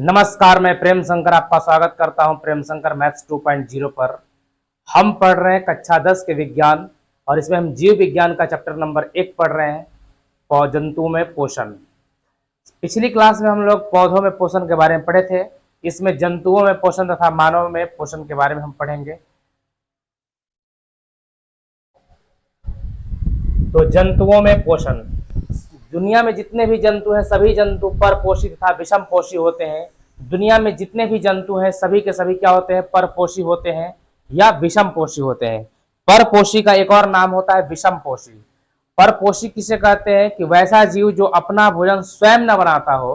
नमस्कार, मैं प्रेम शंकर आपका स्वागत करता हूं प्रेम शंकर मैथ्स 2.0 पर। हम पढ़ रहे हैं कक्षा 10 के विज्ञान और इसमें हम जीव विज्ञान का चैप्टर नंबर 1 पढ़ रहे हैं, जंतुओं में पोषण। पिछली क्लास में हम लोग पौधों में पोषण के बारे में पढ़े थे। इसमें जंतुओं में पोषण तथा मानव में पोषण के बारे में हम पढ़ेंगे। तो जंतुओं में पोषण, दुनिया में जितने भी जंतु हैं सभी जंतु परपोषी तथा विषमपोषी होते हैं। दुनिया में जितने भी जंतु हैं सभी के सभी क्या होते हैं? परपोषी होते हैं या विषमपोषी होते हैं। परपोषी का एक और नाम होता है विषमपोषी। परपोषी किसे कहते हैं? कि वैसा जीव जो अपना भोजन स्वयं न बनाता हो,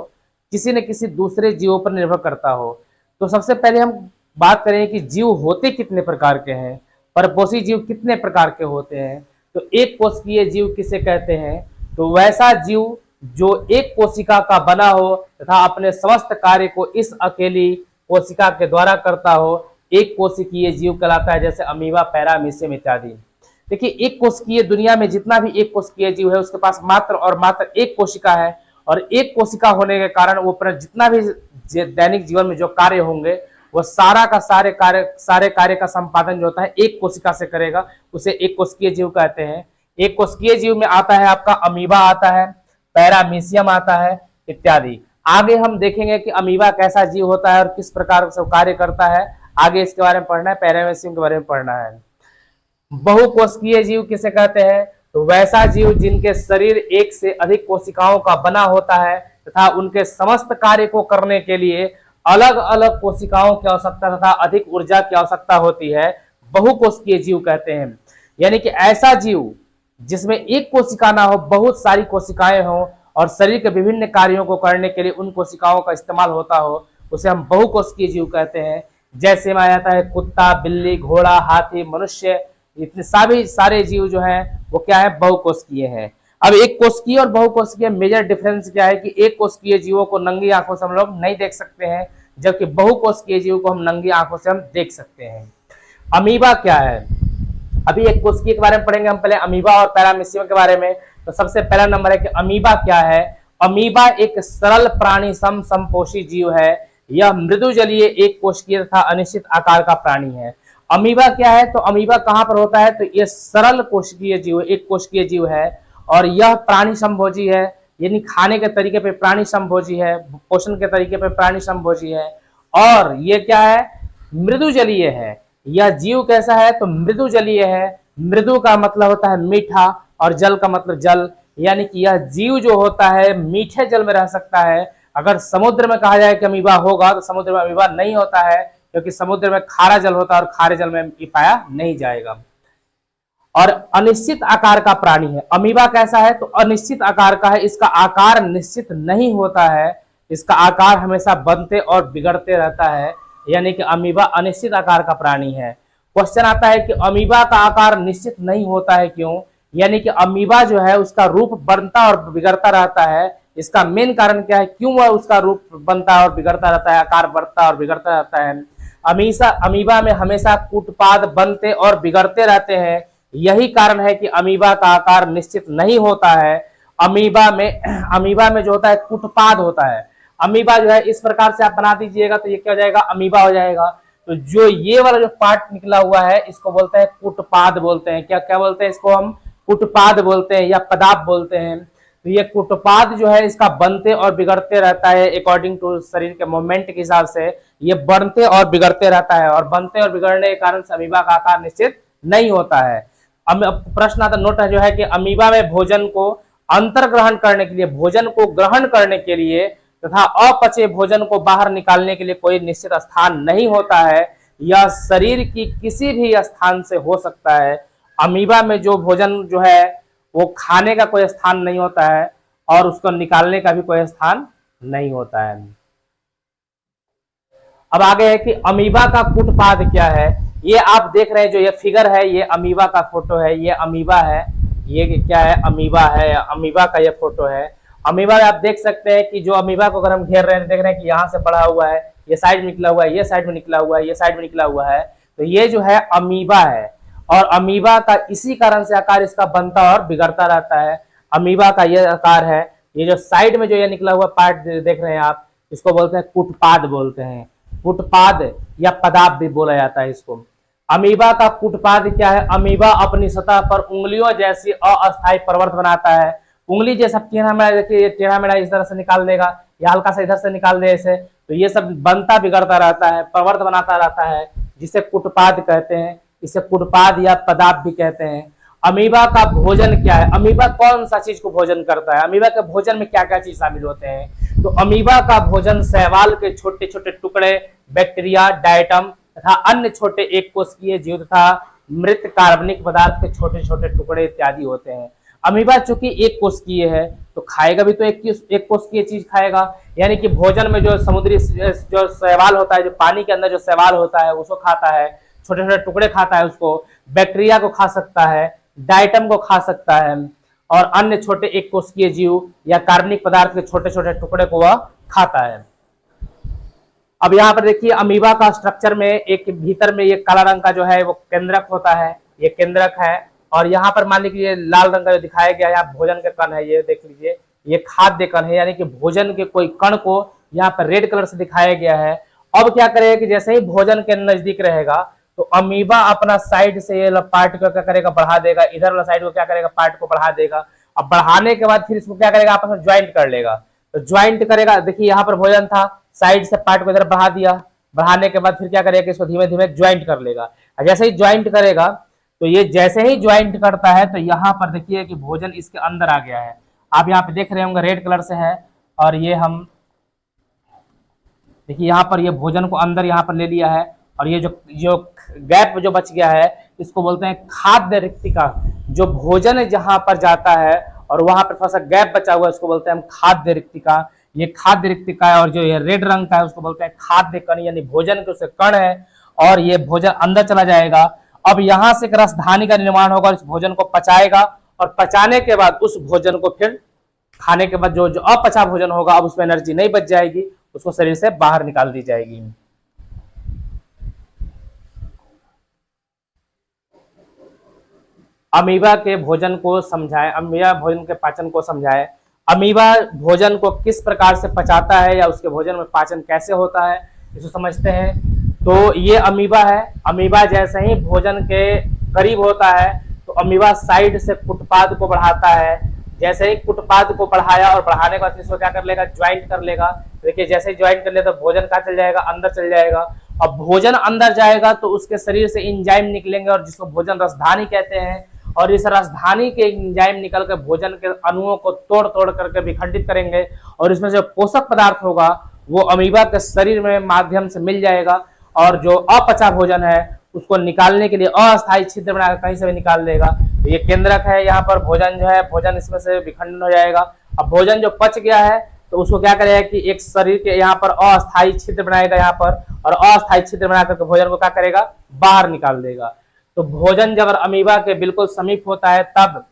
किसी न किसी दूसरे जीवों पर निर्भर करता हो। तो सबसे पहले हम बात करें कि जीव होते कितने प्रकार के हैं, परपोषी जीव कितने प्रकार के होते हैं। तो एक कोशिकीय जीव किसे कहते हैं? तो वैसा जीव जो एक कोशिका का बना हो तथा अपने समस्त कार्य को इस अकेली कोशिका के द्वारा करता हो, एक कोशिकीय जीव कहलाता है। जैसे अमीबा, पैरामीशियम इत्यादि। देखिए, एक कोशिकीय, दुनिया में जितना भी एक कोशिकीय जीव है उसके पास मात्र और मात्र एक कोशिका है। और एक कोशिका होने के कारण वो अपना जितना भी दैनिक जीवन में जो कार्य होंगे वो सारा का सारे कार्य का संपादन जो होता है एक कोशिका से करेगा। उसे एक कोशिकीय जीव कहते हैं। एक कोशिकीय जीव में आता है आपका अमीबा आता है, पैरामीशियम आता है इत्यादि। आगे हम देखेंगे कि अमीबा कैसा जीव होता है और किस प्रकार से कार्य करता है। आगे इसके बारे में पढ़ना है, पैरामीशियम के बारे में पढ़ना है। बहुकोशिकीय जीव किसे कहते हैं? तो वैसा जीव जिनके शरीर एक से अधिक कोशिकाओं का बना होता है तथा उनके समस्त कार्य को करने के लिए अलग अलग कोशिकाओं की आवश्यकता तथा अधिक ऊर्जा की आवश्यकता होती है, बहुकोशिकीय जीव कहते हैं। यानी कि ऐसा जीव जिसमें एक कोशिका ना हो, बहुत सारी कोशिकाएं हो और शरीर के विभिन्न कार्यों को करने के लिए उन कोशिकाओं का इस्तेमाल होता हो, उसे हम बहुकोशिकीय जीव कहते हैं। जैसे में आ जाता है कुत्ता, बिल्ली, घोड़ा, हाथी, मनुष्य, इतने सभी सारे जीव जो हैं वो क्या है? बहुकोशिकीय है। अब एक कोशिकीय और बहुकोशिकीय मेजर डिफरेंस क्या है? कि एक कोशिकीय जीवों को नंगी आंखों से हम लोग नहीं देख सकते हैं, जबकि बहुकोशिकीय जीव को हम नंगी आंखों से हम देख सकते हैं। अमीबा क्या है? अभी एक कोशिकीय के बारे में पढ़ेंगे हम, पहले अमीबा और पैरामीशियम के बारे में। तो सबसे पहला नंबर है कि अमीबा क्या है। अमीबा एक सरल प्राणी समपोषी जीव है। यह मृदु जलीय एक कोशिकीय तथा अनिश्चित आकार का प्राणी है। अमीबा क्या है? तो अमीबा कहां पर होता है? तो यह सरल कोशिकीय जीव, एक कोशिकीय जीव है और यह प्राणी समभोजी है। यानी खाने के तरीके पे प्राणी समभोजी है, पोषण के तरीके पे प्राणी समभोजी है। और ये क्या है? मृदु जलीय है। यह जीव कैसा है? तो मृदु जलीय है। मृदु का मतलब होता है मीठा और जल का मतलब जल। यानी कि यह जीव जो होता है मीठे जल में रह सकता है। अगर समुद्र में कहा जाए कि अमीबा होगा तो समुद्र में अमीबा नहीं होता है, क्योंकि समुद्र में खारा जल होता है और खारे जल में ये पाया नहीं जाएगा। और अनिश्चित आकार का प्राणी है। अमीबा कैसा है? तो अनिश्चित आकार का है। इसका आकार निश्चित नहीं होता है, इसका आकार हमेशा बनते और बिगड़ते रहता है। यानी कि अमीबा अनिश्चित आकार का प्राणी है। क्वेश्चन आता है कि अमीबा का आकार निश्चित नहीं होता है, क्यों? यानी कि अमीबा जो है उसका रूप बनता और बिगड़ता रहता है। इसका मेन कारण क्या है? क्यों वह उसका रूप बनता और बिगड़ता रहता है, आकार बढ़ता और बिगड़ता रहता है? अमीबा में हमेशा कूटपाद बनते और बिगड़ते रहते हैं। यही कारण है कि अमीबा का आकार निश्चित नहीं होता है। अमीबा में जो होता है कूटपाद होता है। अमीबा जो है इस प्रकार से आप बना दीजिएगा तो ये क्या हो जाएगा? अमीबा हो जाएगा। तो जो ये वाला जो पार्ट निकला हुआ है इसको बोलते हैं कूटपाद बोलते हैं। क्या क्या बोलते हैं इसको? हम कूटपाद बोलते हैं या पदाप बोलते हैं। तो ये कूटपाद जो है इसका बनते और बिगड़ते रहता है अकॉर्डिंग टू शरीर के मूवमेंट के हिसाब से। ये बढ़ते और बिगड़ते रहता है और बनते और बिगड़ने के कारण से अमीबा का आकार निश्चित नहीं होता है। प्रश्न आता नोट है जो है कि अमीबा में भोजन को अंतर्ग्रहण करने के लिए, भोजन को ग्रहण करने के लिए तथा अपचे भोजन को बाहर निकालने के लिए कोई निश्चित स्थान नहीं होता है। यह शरीर की किसी भी स्थान से हो सकता है। अमीबा में जो भोजन जो है वो खाने का कोई स्थान नहीं होता है और उसको निकालने का भी कोई स्थान नहीं होता है। अब आगे है कि अमीबा का कूटपाद क्या है। ये आप देख रहे हैं जो ये फिगर है ये अमीबा का फोटो है। ये अमीबा है, ये क्या है? अमीबा है। अमीबा का ये फोटो है। अमीबा आप देख सकते हैं कि जो अमीबा को अगर हम घेर रहे हैं देख रहे हैं कि यहाँ से बढ़ा हुआ है, ये साइड में निकला हुआ है, ये साइड में निकला हुआ है, ये साइड में निकला हुआ है। तो ये जो है अमीबा है और अमीबा का इसी कारण से आकार इसका बनता और बिगड़ता रहता है। अमीबा का ये आकार है। ये जो साइड में जो ये निकला हुआ पार्ट देख रहे हैं आप, इसको बोलते हैं कुटपाद बोलते हैं, कुटपाद या पदाप भी बोला जाता है इसको। अमीबा का कुटपाद क्या है? अमीबा अपनी सतह पर उंगलियों जैसी अस्थायी पर्वत बनाता है। उंगली जैसा टेढ़ा मेढ़ा, देखिए ये टेढ़ा मेढ़ा इस तरह से निकाल देगा या हल्का सा इधर से निकाल दे ऐसे, तो ये सब बनता बिगड़ता रहता है, पर्वत बनाता रहता है, जिसे कुटपाद कहते हैं। इसे कुटपाद या पदाप भी कहते हैं। अमीबा का भोजन क्या है? अमीबा कौन सा चीज को भोजन करता है? अमीबा के भोजन में क्या क्या चीज शामिल होते हैं? तो अमीबा का भोजन शैवाल के छोटे छोटे टुकड़े, बैक्टीरिया, डायटम तथा अन्य छोटे एक कोशिकीय जीव तथा मृत कार्बनिक पदार्थ के छोटे छोटे टुकड़े इत्यादि होते हैं। अमीबा चूंकि एक कोशिकीय है तो खाएगा भी तो एक कोशिकीय चीज खाएगा, यानी कि भोजन में जो समुद्री जो शैवाल होता है, जो पानी के अंदर जो शैवाल होता है उसको खाता है, छोटे छोटे टुकड़े खाता है उसको, बैक्टीरिया को खा सकता है, डायटम को खा सकता है, और अन्य छोटे एक कोशिकीय जीव या कार्बनिक पदार्थ के छोटे छोटे टुकड़े को वह खाता है। अब यहाँ पर देखिए अमीबा का स्ट्रक्चर में एक भीतर में ये काला रंग का जो है वो केंद्रक होता है, ये केंद्रक है। और यहाँ पर मान लीजिए लाल रंग का जो दिखाया गया है यहाँ भोजन के कण है, ये देख लीजिए ये खाद्य कण है, यानी कि भोजन के कोई कण को यहाँ पर रेड कलर से दिखाया गया है। अब क्या करेगा कि जैसे ही भोजन के नजदीक रहेगा तो अमीबा अपना साइड से ये पार्ट को क्या करेगा, बढ़ा देगा, इधर वाला साइड को क्या करेगा, पार्ट को बढ़ा देगा। अब बढ़ाने के बाद फिर इसको क्या करेगा, आपस में ज्वाइंट कर लेगा। तो ज्वाइंट करेगा, देखिए यहाँ पर भोजन था, साइड से पार्ट को इधर बढ़ा दिया, बढ़ाने के बाद फिर क्या करेगा, इसको धीमे धीमे ज्वाइंट कर लेगा। जैसे ही ज्वाइंट करेगा तो ये जैसे ही ज्वाइंट करता है तो यहाँ पर देखिए कि भोजन इसके अंदर आ गया है। आप यहाँ पे देख रहे होंगे रेड कलर से है, और ये हम देखिए यहाँ पर ये भोजन को अंदर यहाँ पर ले लिया है, और ये जो जो गैप जो बच गया है इसको बोलते हैं खाद्य रिक्तिका। जो भोजन जहां पर जाता है और वहां पर थोड़ा सा गैप बचा हुआ है उसको बोलते हैं हम खाद्य रिक्तिका। ये खाद्य रिक्तिका है, और जो ये रेड रंग का है उसको बोलते हैं खाद्य कण, यानी भोजन के उसे कण है, और ये भोजन अंदर चला जाएगा। अब यहाँ से एक रसधानी का निर्माण होगा, इस भोजन को पचाएगा, और पचाने के बाद उस भोजन को फिर खाने के बाद जो जो अपचा भोजन होगा अब उसमें एनर्जी नहीं बच जाएगी, उसको शरीर से बाहर निकाल दी जाएगी। अमीबा के भोजन को समझाएं, अमीबा भोजन के पाचन को समझाएं। अमीबा भोजन को किस प्रकार से पचाता है या उसके भोजन में पाचन कैसे होता है इसको समझते हैं। तो ये अमीबा है, अमीबा जैसे ही भोजन के करीब होता है तो अमीबा साइड से कुटपाद को बढ़ाता है। जैसे ही कुटपाद को बढ़ाया और बढ़ाने के बाद इसको क्या कर लेगा, ज्वाइंट कर लेगा। देखिए जैसे ही ज्वाइंट कर ले तो भोजन कहाँ चल जाएगा, अंदर चल जाएगा। अब भोजन अंदर जाएगा तो उसके शरीर से इंजाइम निकलेंगे और जिसको भोजन रसधानी कहते हैं, और इस राजधानी के एंजाइम निकल कर भोजन के अणुओं को तोड़ तोड़ करके विखंडित करेंगे, और इसमें जो पोषक पदार्थ होगा वो अमीबा के शरीर में माध्यम से मिल जाएगा, और जो अपचा भोजन है उसको निकालने के लिए अस्थायी छिद्र बनाकर कहीं से भी निकाल देगा। तो ये केंद्रक है, यहाँ पर भोजन जो है भोजन इसमें से विखंडन हो जाएगा। अब भोजन जो पच गया है तो उसको क्या करेगा कि एक शरीर के यहाँ पर अस्थायी छिद्र बनाएगा यहाँ पर, और अस्थायी छिद्र बना करके भोजन को क्या करेगा, बाहर निकाल देगा। तो भोजन जब अमीबा के बिल्कुल समीप होता है तब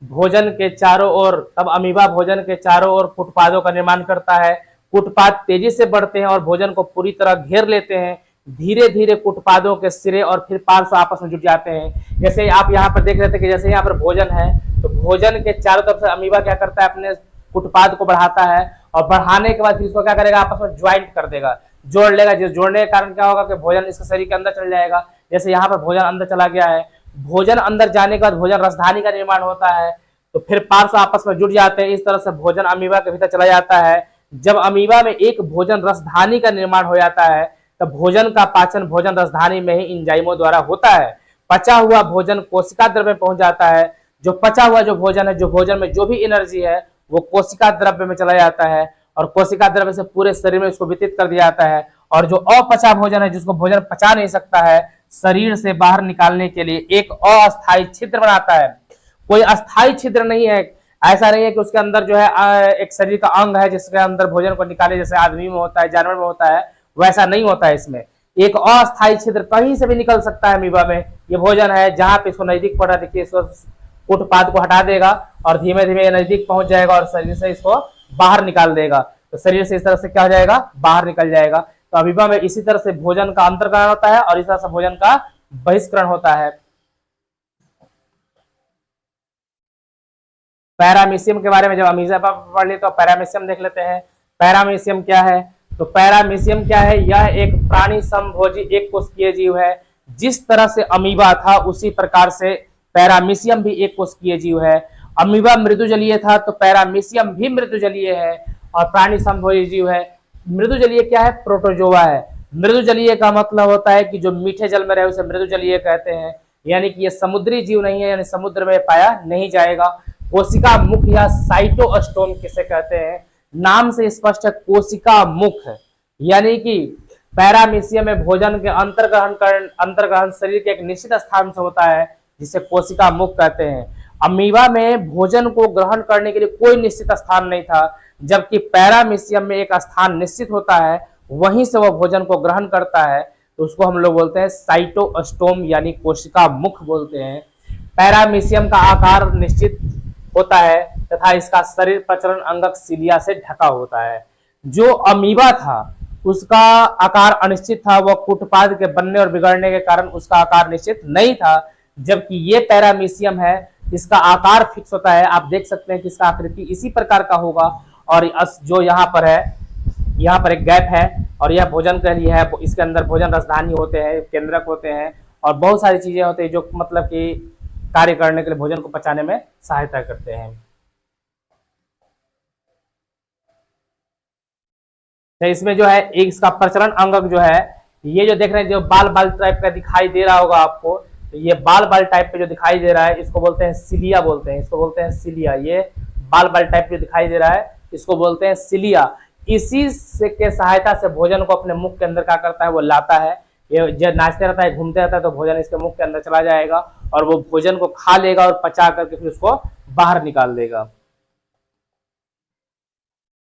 भोजन के चारों ओर, तब अमीबा भोजन के चारों ओर कुटपादों का निर्माण करता है। कुटपाद तेजी से बढ़ते हैं और भोजन को पूरी तरह घेर लेते हैं। धीरे धीरे कुटपादों के सिरे और फिर पार्श्व आपस में जुट जाते हैं। जैसे आप यहाँ पर देख रहे थे कि जैसे यहाँ पर भोजन है तो भोजन के चारों तरफ से अमीबा क्या करता है, अपने कुटपाद को बढ़ाता है, और बढ़ाने के बाद फिर इसको क्या करेगा, आपस में ज्वाइंट कर देगा, जोड़ लेगा। जिस जोड़ने के कारण क्या होगा कि भोजन इसके शरीर के अंदर चल जाएगा। जैसे यहाँ पर भोजन अंदर चला गया है, भोजन अंदर जाने के बाद भोजन रसधानी का निर्माण होता है, तो फिर पार्श्व आपस में जुड़ जाते हैं। इस तरह से भोजन अमीबा के भीतर चला जाता है। जब अमीबा में एक भोजन रसधानी का निर्माण हो जाता है तब भोजन का पाचन भोजन रसधानी में ही इंजाइमों द्वारा होता है। पचा हुआ भोजन कोशिका द्रव्य में पहुंच जाता है। जो पचा हुआ जो भोजन है, जो भोजन में जो भी एनर्जी है वो कोशिका द्रव्य में चला जाता है, और कोशिका द्रव्य से पूरे शरीर में इसको वितरित कर दिया जाता है। और जो अपचा भोजन है, जिसको भोजन पचा नहीं सकता है, शरीर से बाहर निकालने के लिए एक अस्थायी छिद्र बनाता है। कोई अस्थायी छिद्र नहीं है, ऐसा नहीं है कि उसके अंदर जो है एक शरीर का अंग है जिसके अंदर भोजन को निकाले, जैसे आदमी में होता है, जानवर में होता है, वैसा नहीं होता है। इसमें एक अस्थायी छिद्र कहीं से भी निकल सकता है। अमीबा में ये भोजन है जहां पे इसको नजदीक पड़ रहा है, देखिए इसको कुटपाद को हटा देगा और धीमे धीमे नजदीक पहुंच जाएगा और शरीर से इसको बाहर निकाल देगा। तो शरीर से इस तरह से क्या हो जाएगा, बाहर निकल जाएगा। तो अमीबा में इसी तरह से भोजन का अंतर्ग्रहण होता है और इस तरह से भोजन का बहिष्करण होता है। पैरामीशियम के बारे में जब अमीबा पढ़ ली तो पैरामीशियम देख लेते हैं। पैरामीशियम क्या है, तो पैरामीशियम क्या है? यह एक प्राणी समभोजी एक कोशिकीय जीव है। जिस तरह से अमीबा था उसी प्रकार से पैरामीशियम भी एक कोशिकीय जीव है। अमीबा मृदुजलीय था तो पैरामीशियम भी मृदुजलीय है और प्राणी समभोजी जीव है। मृदुजलीय क्या है? प्रोटोजोआ है। मृदुजलीय का मतलब होता है कि जो मीठे जल में रहे उसे मृदुजलीय कहते हैं, यानी कि ये समुद्री जीव नहीं है, यानी समुद्र में पाया नहीं जाएगा। कोशिका मुख या साइटोस्टोम किसे कहते हैं? नाम से स्पष्ट है, कोशिका मुख, यानी कि पैरामीशियम में भोजन के अंतर्ग्रहण शरीर के एक निश्चित स्थान से होता है जिसे कोशिका मुख कहते हैं। अमीबा में भोजन को ग्रहण करने के लिए कोई निश्चित स्थान नहीं था, जबकि पैरामीशियम में एक स्थान निश्चित होता है, वहीं से वह भोजन को ग्रहण करता है, तो उसको हम लोग बोलते हैं साइटोस्टोम यानी कोशिका मुख बोलते हैं। पैरामीशियम का आकार निश्चित होता है तथा इसका शरीर प्रचलन अंगक सिलिया से ढका होता है। जो अमीबा था उसका आकार अनिश्चित था, वह कूटपाद के बनने और बिगड़ने के कारण उसका आकार निश्चित नहीं था, जबकि ये पैरामीशियम है इसका आकार फिक्स होता है। आप देख सकते हैं कि इसका आकृति इसी प्रकार का होगा और जो यहाँ पर है, यहाँ पर एक गैप है और यह भोजन के लिए है। इसके अंदर भोजन रसधानी होते हैं, केंद्रक होते हैं और बहुत सारी चीजें होती है जो मतलब कि कार्य करने के लिए भोजन को पचाने में सहायता करते हैं। तो इसमें जो है एक इसका प्रचलन अंगक जो है, ये जो देख रहे हैं जो बाल बाल टाइप का दिखाई दे रहा होगा आपको, तो ये बाल बाल टाइप पे जो दिखाई दे रहा है इसको बोलते हैं सिलिया बोलते हैं, इसको बोलते हैं सिलिया। ये बाल बाल टाइप जो दिखाई दे रहा है इसको बोलते हैं सिलिया। इसी से के सहायता से भोजन को अपने मुख के अंदर क्या करता है? वो लाता है। ये जब नाचते रहता है, घूमते रहता है, तो भोजन इसके मुख के अंदर चला जाएगा और वो भोजन को खा लेगा और पचा करके फिर उसको बाहर निकाल देगा।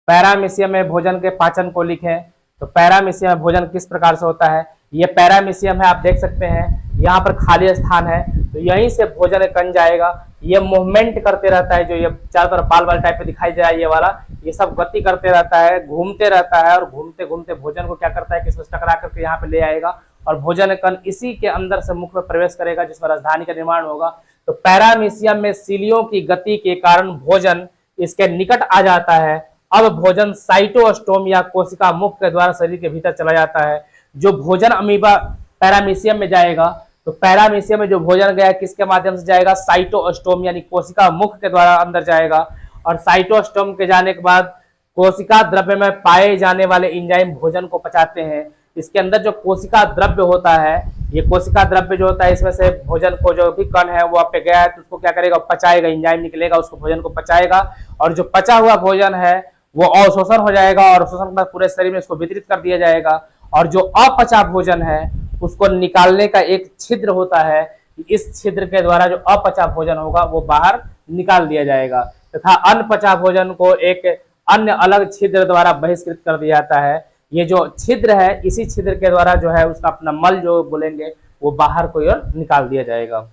पैरामीशियम में भोजन के पाचन को लिखें। तो पैरामीशियम में भोजन किस प्रकार से होता है? ये पैरामीशियम है, आप देख सकते हैं यहाँ पर खाली स्थान है, तो यहीं से भोजन कन जाएगा। ये मूवमेंट करते रहता है, जो ये चारों तरफ बाल बाल टाइप पे दिखाई दे रहा है ये वाला, ये सब गति करते रहता है, घूमते रहता है और घूमते घूमते भोजन को क्या करता है कि इसमें टकरा करके यहाँ पे ले आएगा और भोजन कण इसी के अंदर से मुख में प्रवेश करेगा जिसमें राजधानी का निर्माण होगा। तो पैरामीशियम में सीलियों की गति के कारण भोजन इसके निकट आ जाता है। अब भोजन साइटोस्टोम या कोशिका मुख के द्वारा शरीर के भीतर चला जाता है। जो भोजन अमीबा पैरामीशियम में जाएगा, तो पैरामीशियम में जो भोजन गया किसके माध्यम से जाएगा? साइटोस्टोम यानी कोशिका मुख के द्वारा अंदर जाएगा और साइटोस्टोम के जाने के बाद कोशिका द्रव्य में पाए जाने वाले एंजाइम भोजन को पचाते हैं। इसके अंदर जो कोशिका द्रव्य होता है, ये कोशिका द्रव्य जो होता है इसमें से भोजन को जो भी कण है वो आप पे गया है तो उसको क्या करेगा? पचाएगा, एंजाइम निकलेगा, उसको भोजन को पचाएगा और जो पचा हुआ भोजन है वो अवशोषण हो जाएगा और अवशोषण के बाद पूरे शरीर में इसको वितरित कर दिया जाएगा। और जो अपचा भोजन है उसको निकालने का एक छिद्र होता है, इस छिद्र के द्वारा जो अपचा भोजन होगा वो बाहर निकाल दिया जाएगा तथा अनपचा भोजन को एक अन्य अलग छिद्र द्वारा बहिष्कृत कर दिया जाता है। ये जो छिद्र है इसी छिद्र के द्वारा जो है उसका अपना मल जो बोलेंगे वो बाहर को ओर निकाल दिया जाएगा।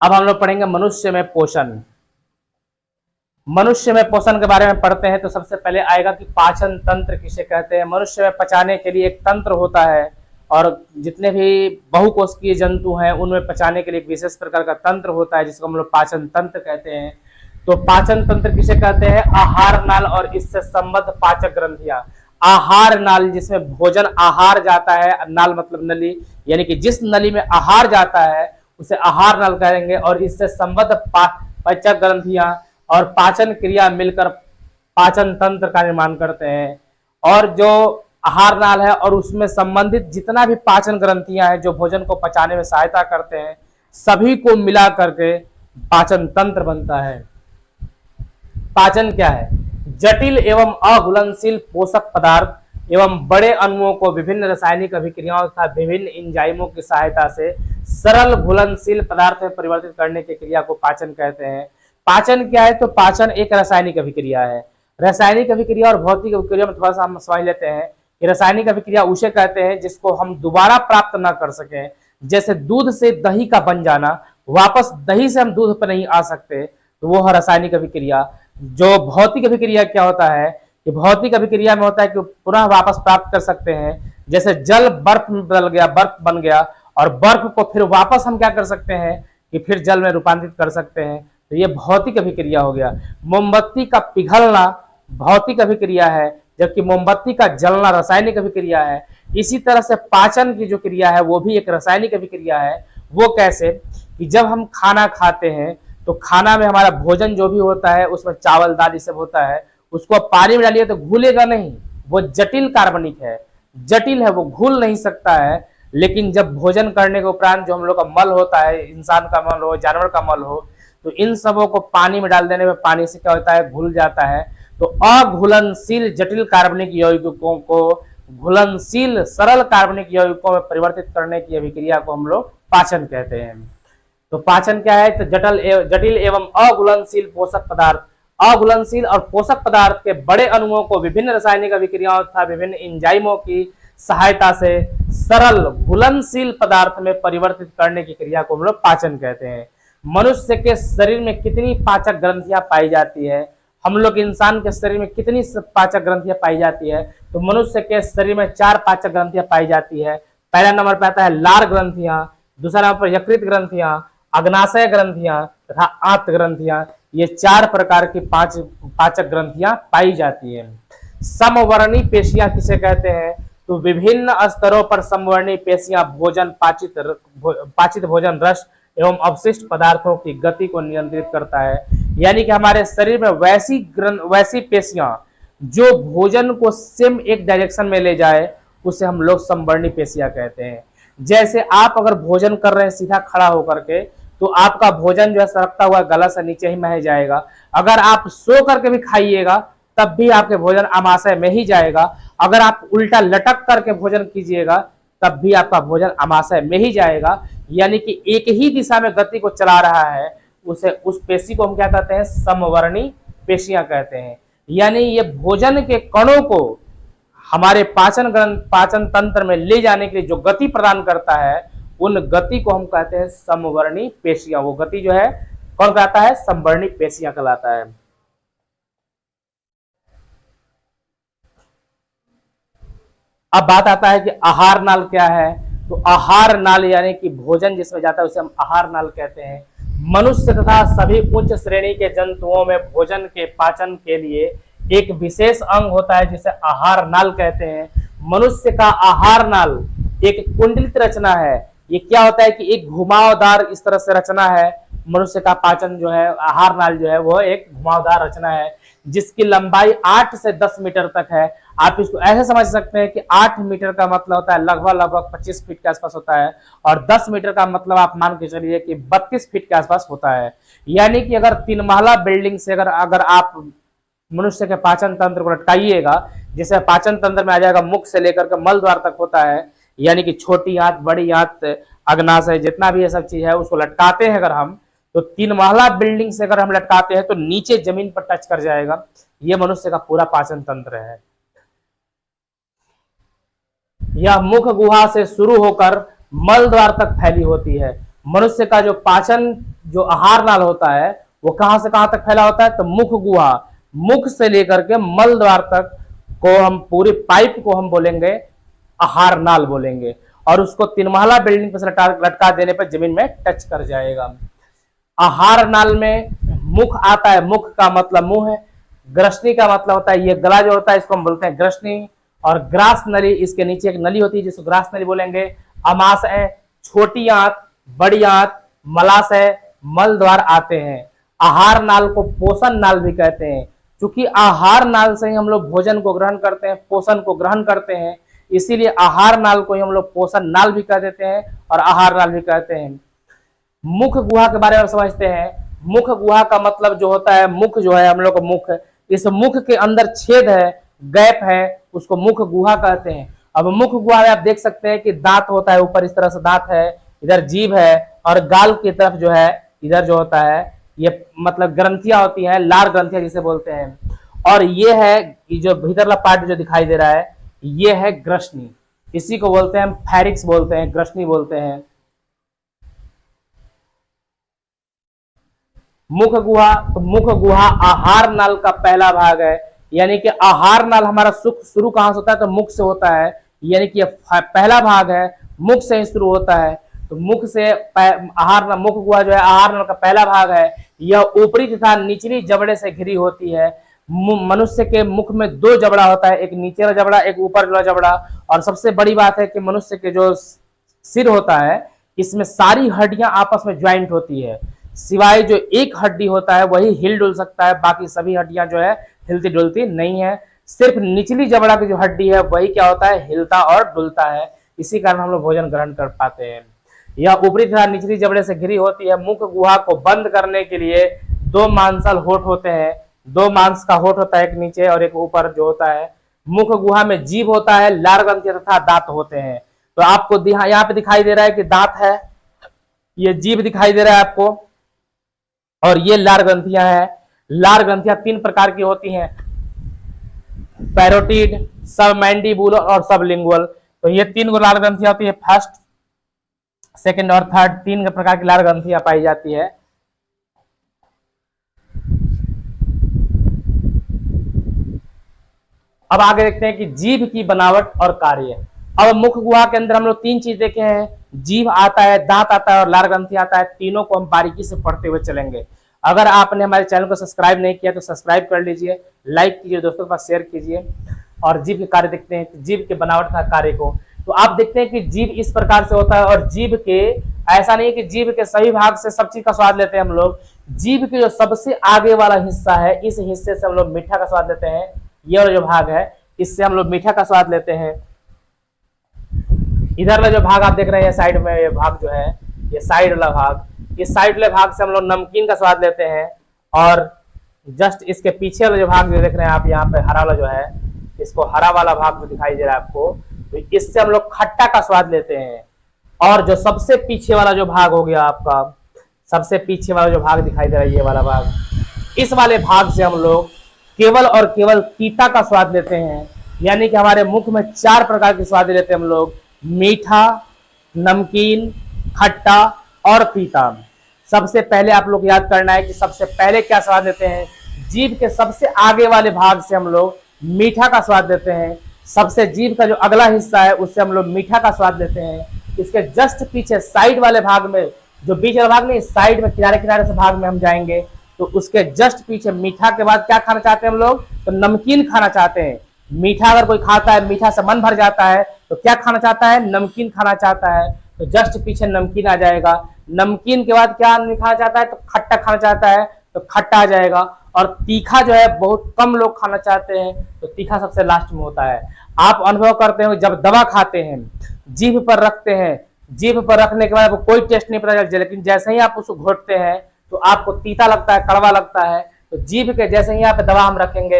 अब हम लोग पढ़ेंगे मनुष्य में पोषण। मनुष्य में पोषण के बारे में पढ़ते हैं तो सबसे पहले आएगा कि पाचन तंत्र किसे कहते हैं। मनुष्य में पचाने के लिए एक तंत्र होता है और जितने भी बहुकोशिकीय जंतु हैं उनमें पचाने के लिए एक विशेष प्रकार का तंत्र होता है जिसको हम लोग पाचन तंत्र कहते हैं। तो पाचन तंत्र किसे कहते हैं? आहार नाल और इससे संबद्ध पाचक ग्रंथियां। आहार नाल जिसमें भोजन आहार जाता है, नाल मतलब नली, यानी कि जिस नली में आहार जाता है उसे आहार नाल कहेंगे और इससे संबद्ध पाचक ग्रंथियां और पाचन क्रिया मिलकर पाचन तंत्र का निर्माण करते हैं। और जो आहार नाल है और उसमें संबंधित जितना भी पाचन ग्रंथियां हैं जो भोजन को पचाने में सहायता करते हैं, सभी को मिला करके पाचन तंत्र बनता है। पाचन क्या है? जटिल एवं अघुलनशील पोषक पदार्थ एवं बड़े अणुओं को विभिन्न रासायनिक अभिक्रियाओं तथा विभिन्न एंजाइमों की सहायता से सरल घुलनशील पदार्थ में परिवर्तित करने की क्रिया को पाचन कहते हैं। पाचन क्या है? तो पाचन एक रासायनिक अभिक्रिया है। रासायनिक अभिक्रिया और भौतिक अभिक्रिया में थोड़ा सा हम समझ लेते हैं कि रासायनिक अभिक्रिया उसे कहते हैं जिसको हम दोबारा प्राप्त न कर सकें। जैसे दूध से दही का बन जाना, वापस दही से हम दूध पर नहीं आ सकते, तो वो है रासायनिक अभिक्रिया। जो भौतिक अभिक्रिया क्या होता है कि भौतिक अभिक्रिया में होता है कि पुनः वापस प्राप्त कर सकते हैं। जैसे जल बर्फ में बदल गया, बर्फ बन गया और बर्फ को फिर वापस हम क्या कर सकते हैं कि फिर जल में रूपांतरित कर सकते हैं, तो ये भौतिक अभिक्रिया हो गया। मोमबत्ती का पिघलना भौतिक अभिक्रिया है, जबकि मोमबत्ती का जलना रासायनिक अभिक्रिया है। इसी तरह से पाचन की जो क्रिया है वो भी एक रासायनिक अभिक्रिया है। वो कैसे कि जब हम खाना खाते हैं तो खाना में हमारा भोजन जो भी होता है उसमें चावल दाल ये सब होता है, उसको आप पानी में डालिए तो घुलेगा नहीं, वो जटिल कार्बनिक है, जटिल है, वो घुल नहीं सकता है। लेकिन जब भोजन करने के उपरांत जो हम लोग का मल होता है, इंसान का मल हो, जानवर का मल हो, तो इन सबों को पानी में डाल देने में पानी से क्या होता है, घुल जाता है। तो अघुलनशील जटिल कार्बनिक यौगिकों को घुलनशील सरल कार्बनिक यौगिकों में परिवर्तित करने की अभिक्रिया को हम लोग पाचन कहते हैं। तो पाचन क्या है, तो जटिल एवं अघुलनशील पोषक पदार्थ, अघुलनशील और पोषक पदार्थ के बड़े अणुओं को विभिन्न रासायनिक अभिक्रियाओं तथा विभिन्न एंजाइमों की सहायता से सरल घुलनशील पदार्थ में परिवर्तित करने की क्रिया को हम लोग पाचन कहते हैं। मनुष्य के शरीर में कितनी पाचक ग्रंथियां पाई जाती है, हम लोग इंसान के शरीर में कितनी पाचक ग्रंथियां पाई जाती है, तो मनुष्य के शरीर में 4 पाचक ग्रंथियां पाई जाती है। पहला नंबर पर आता है लार ग्रंथियां, दूसरा नंबर पर यकृत ग्रंथियां, अग्नाशय ग्रंथियां तथा आंत ग्रंथियां। ये 4 प्रकार की पाचक ग्रंथियां पाई जाती है। समवर्णी पेशियां किसे कहते हैं, तो विभिन्न स्तरों पर समवर्णी पेशियां भोजन पाचित भोजन रस एवं अवशिष्ट पदार्थों की गति को नियंत्रित करता है। यानी कि हमारे शरीर में वैसी पेशियां जो भोजन को सेम एक डायरेक्शन में ले जाए, उसे हम लोग समवर्णी पेशियां कहते हैं। जैसे आप अगर भोजन कर रहे हैं सीधा खड़ा होकर के, तो आपका भोजन जो है सरकता हुआ गला से नीचे ही में जाएगा। अगर आप सो करके भी खाइएगा तब भी आपके भोजन आमाशय में ही जाएगा। अगर आप उल्टा लटक करके भोजन कीजिएगा तब भी आपका भोजन आमाशय में ही जाएगा। यानी कि एक ही दिशा में गति को चला रहा है, उस पेशी को हम क्या कहते हैं, समवर्णी पेशियां कहते हैं। यानी ये भोजन के कणों को हमारे पाचन तंत्र में ले जाने के लिए जो गति प्रदान करता है, उन गति को हम कहते हैं समवर्णी पेशियां। वो गति जो है कौन कहता है, समवर्णी पेशियां कहलाता है। अब बात आता है कि आहार नाल क्या है। तो आहार नाल यानी कि भोजन जिसमें जाता है उसे हम आहार नाल कहते हैं। मनुष्य तथा सभी उच्च श्रेणी के जंतुओं में भोजन के पाचन के लिए एक विशेष अंग होता है जिसे आहार नाल कहते हैं। मनुष्य का आहार नाल एक कुंडलित रचना है। ये क्या होता है कि एक घुमावदार इस तरह से रचना है। मनुष्य का पाचन जो है, आहार नाल जो है वो एक घुमावदार रचना है जिसकी लंबाई 8 से 10 मीटर तक है। आप इसको ऐसे समझ सकते हैं कि 8 मीटर का मतलब होता है लगभग 25 फीट के आसपास होता है, और 10 मीटर का मतलब आप मान के चलिए कि 32 फीट के आसपास होता है। यानी कि अगर 3 महला बिल्डिंग से अगर आप मनुष्य के पाचन तंत्र को लटकाइएगा, जिसे पाचन तंत्र में आ जाएगा, मुख से लेकर के मल द्वार तक होता है, यानी कि छोटी आंत, बड़ी आंत, अग्नाशय, जितना भी ये सब चीज है उसको लटकाते हैं अगर हम, तो 3 महला बिल्डिंग से अगर हम लटकाते हैं तो नीचे जमीन पर टच कर जाएगा। ये मनुष्य का पूरा पाचन तंत्र है। यह मुख गुहा से शुरू होकर मल द्वार तक फैली होती है। मनुष्य का जो पाचन, जो आहार नाल होता है, वो कहां से कहां तक फैला होता है, तो मुख गुहा, मुख से लेकर के मल द्वार तक को हम पूरी पाइप को हम बोलेंगे आहार नाल बोलेंगे, और उसको 3 महला बिल्डिंग पर लटका देने पर जमीन में टच कर जाएगा। आहार नाल में मुख आता है, मुख का मतलब मुंह है, ग्रसनी का मतलब होता है ये गला जो होता है इसको हम बोलते हैं ग्रसनी, और ग्रास नली, इसके नीचे एक नली होती है जिसको ग्रास नली बोलेंगे। अमाशय, छोटी आंत, बड़ी आंत, मलाशय, मल द्वार आते हैं। आहार नाल को पोषण नाल भी कहते हैं, क्योंकि आहार नाल से ही हम लोग भोजन को ग्रहण करते हैं, पोषण को ग्रहण करते हैं, इसीलिए आहार नाल को ही हम लोग पोषण नाल भी कह देते हैं और आहार नाल भी कहते हैं। मुख गुहा के बारे में समझते हैं। मुख गुहा का मतलब जो होता है, मुख जो है हम लोग का मुख, इस मुख के अंदर छेद है, गैप है, उसको मुख गुहा कहते हैं। अब मुख गुहा में आप देख सकते हैं कि दांत होता है, ऊपर इस तरह से दांत है, इधर जीभ है, और गाल की तरफ जो है इधर जो होता है ये मतलब ग्रंथियां होती हैं, लार ग्रंथियां जिसे बोलते हैं। और ये है कि जो भीतरला पार्ट जो दिखाई दे रहा है ये है ग्रसनी, इसी को बोलते हैं फैरिक्स बोलते हैं, ग्रसनी बोलते हैं। मुख गुहा, तो मुख गुहा आहार नाल का पहला भाग है। यानी कि आहार नाल हमारा सुख शुरू कहां से होता है, तो मुख से होता है। यानी कि पहला भाग है, मुख से ही शुरू होता है। तो मुख से आहार मुख गुहा जो है आहार नाल का पहला भाग है। यह ऊपरी तथा निचली जबड़े से घिरी होती है। मनुष्य के मुख में दो जबड़ा होता है, एक नीचे वाला जबड़ा, एक ऊपर वाला जबड़ा। और सबसे बड़ी बात है कि मनुष्य के जो सिर होता है, इसमें सारी हड्डियां आपस में ज्वाइंट होती है, सिवाय जो एक हड्डी होता है वही हिल डुल सकता है, बाकी सभी हड्डियां जो है हिलती डुलती नहीं है। सिर्फ निचली जबड़ा की जो हड्डी है वही क्या होता है, हिलता और डुलता है, इसी कारण हम लोग भोजन ग्रहण कर पाते हैं। यह ऊपरी तथा निचली जबड़े से घिरी होती है। मुख गुहा को बंद करने के लिए दो मांसल होठ होते हैं, दो मांस का होठ होता है, एक नीचे और एक ऊपर जो होता है। मुख गुहा में जीभ होता है, लार ग्रंथि तथा दांत होते हैं। तो आपको यहाँ पे दिखाई दे रहा है कि दांत है, ये जीभ दिखाई दे रहा है आपको, और ये लार ग्रंथियां हैं। लार ग्रंथियां तीन प्रकार की होती हैं, पैरोटिड, सब मैंडिबुलर और सब लिंगुअल। तो ये तीन गो लार ग्रंथियां होती है, फर्स्ट, सेकंड और थर्ड, तीन प्रकार की लार ग्रंथियां पाई जाती है। अब आगे देखते हैं कि जीभ की बनावट और कार्य। अब मुख गुहा के अंदर हम लोग तीन चीज देखे हैं, जीभ आता है, दांत आता है और लार ग्रंथि आता है। तीनों को हम बारीकी से पढ़ते हुए चलेंगे। अगर आपने हमारे चैनल को सब्सक्राइब नहीं किया तो सब्सक्राइब कर लीजिए, लाइक कीजिए, दोस्तों के पास शेयर कीजिए। और जीभ के कार्य देखते हैं, जीभ के बनावट का कार्य को। तो आप देखते हैं कि जीभ इस प्रकार से होता है, और जीभ के ऐसा नहीं है कि जीभ के सभी भाग से सब चीज का स्वाद लेते हैं हम लोग। जीभ के जो सबसे आगे वाला हिस्सा है, इस हिस्से से हम लोग मीठा का स्वाद लेते हैं। ये जो भाग है, इससे हम लोग मीठा का स्वाद लेते हैं। इधर वाला जो भाग आप देख रहे हैं साइड में, ये भाग जो है, ये साइड वाला भाग, इस साइड वाले भाग से हम लोग नमकीन का स्वाद लेते हैं। और जस्ट इसके पीछे वाला जो भाग जो देख रहे हैं आप यहाँ पे, हरा वाला जो है, इसको हरा वाला भाग जो दिखाई दे रहा है आपको, तो इससे हम लोग खट्टा का स्वाद लेते हैं। और जो सबसे पीछे वाला जो भाग हो गया आपका, सबसे पीछे वाला जो भाग दिखाई दे रहा है, ये वाला भाग, इस वाले भाग से हम लोग केवल और केवल तीता का स्वाद लेते हैं। यानी कि हमारे मुख में चार प्रकार के स्वाद लेते हैं हम लोग, मीठा, नमकीन, खट्टा और तीता। सबसे पहले आप लोग याद करना है कि सबसे पहले क्या स्वाद लेते हैं, जीभ के सबसे आगे वाले भाग से हम लोग मीठा का स्वाद लेते हैं। सबसे जीभ का जो अगला हिस्सा है उससे हम लोग मीठा का स्वाद लेते हैं। इसके जस्ट पीछे साइड वाले भाग में, जो बीच वाला भाग नहीं, साइड में किनारे किनारे से भाग में हम जाएंगे, तो उसके जस्ट पीछे मीठा के बाद क्या खाना चाहते हैं हम लोग, तो नमकीन खाना चाहते हैं। मीठा अगर कोई खाता है, मीठा से मन भर जाता है, तो क्या खाना चाहता है, नमकीन खाना चाहता है। तो जस्ट पीछे नमकीन आ जाएगा। नमकीन के बाद क्या खाना चाहता है, तो खट्टा खाना चाहता है, तो खट्टा आ जाएगा। और तीखा जो है बहुत कम लोग खाना चाहते हैं, तो तीखा सबसे लास्ट में होता है। आप अनुभव करते हो जब दवा खाते हैं, जीभ पर रखते हैं, जीभ पर रखने के बाद आपको कोई टेस्ट नहीं पता चलता, लेकिन जैसे ही आप उसको घोटते हैं तो आपको तीता लगता है, कड़वा लगता है। तो जीभ के जैसे ही यहाँ पे दवा हम रखेंगे,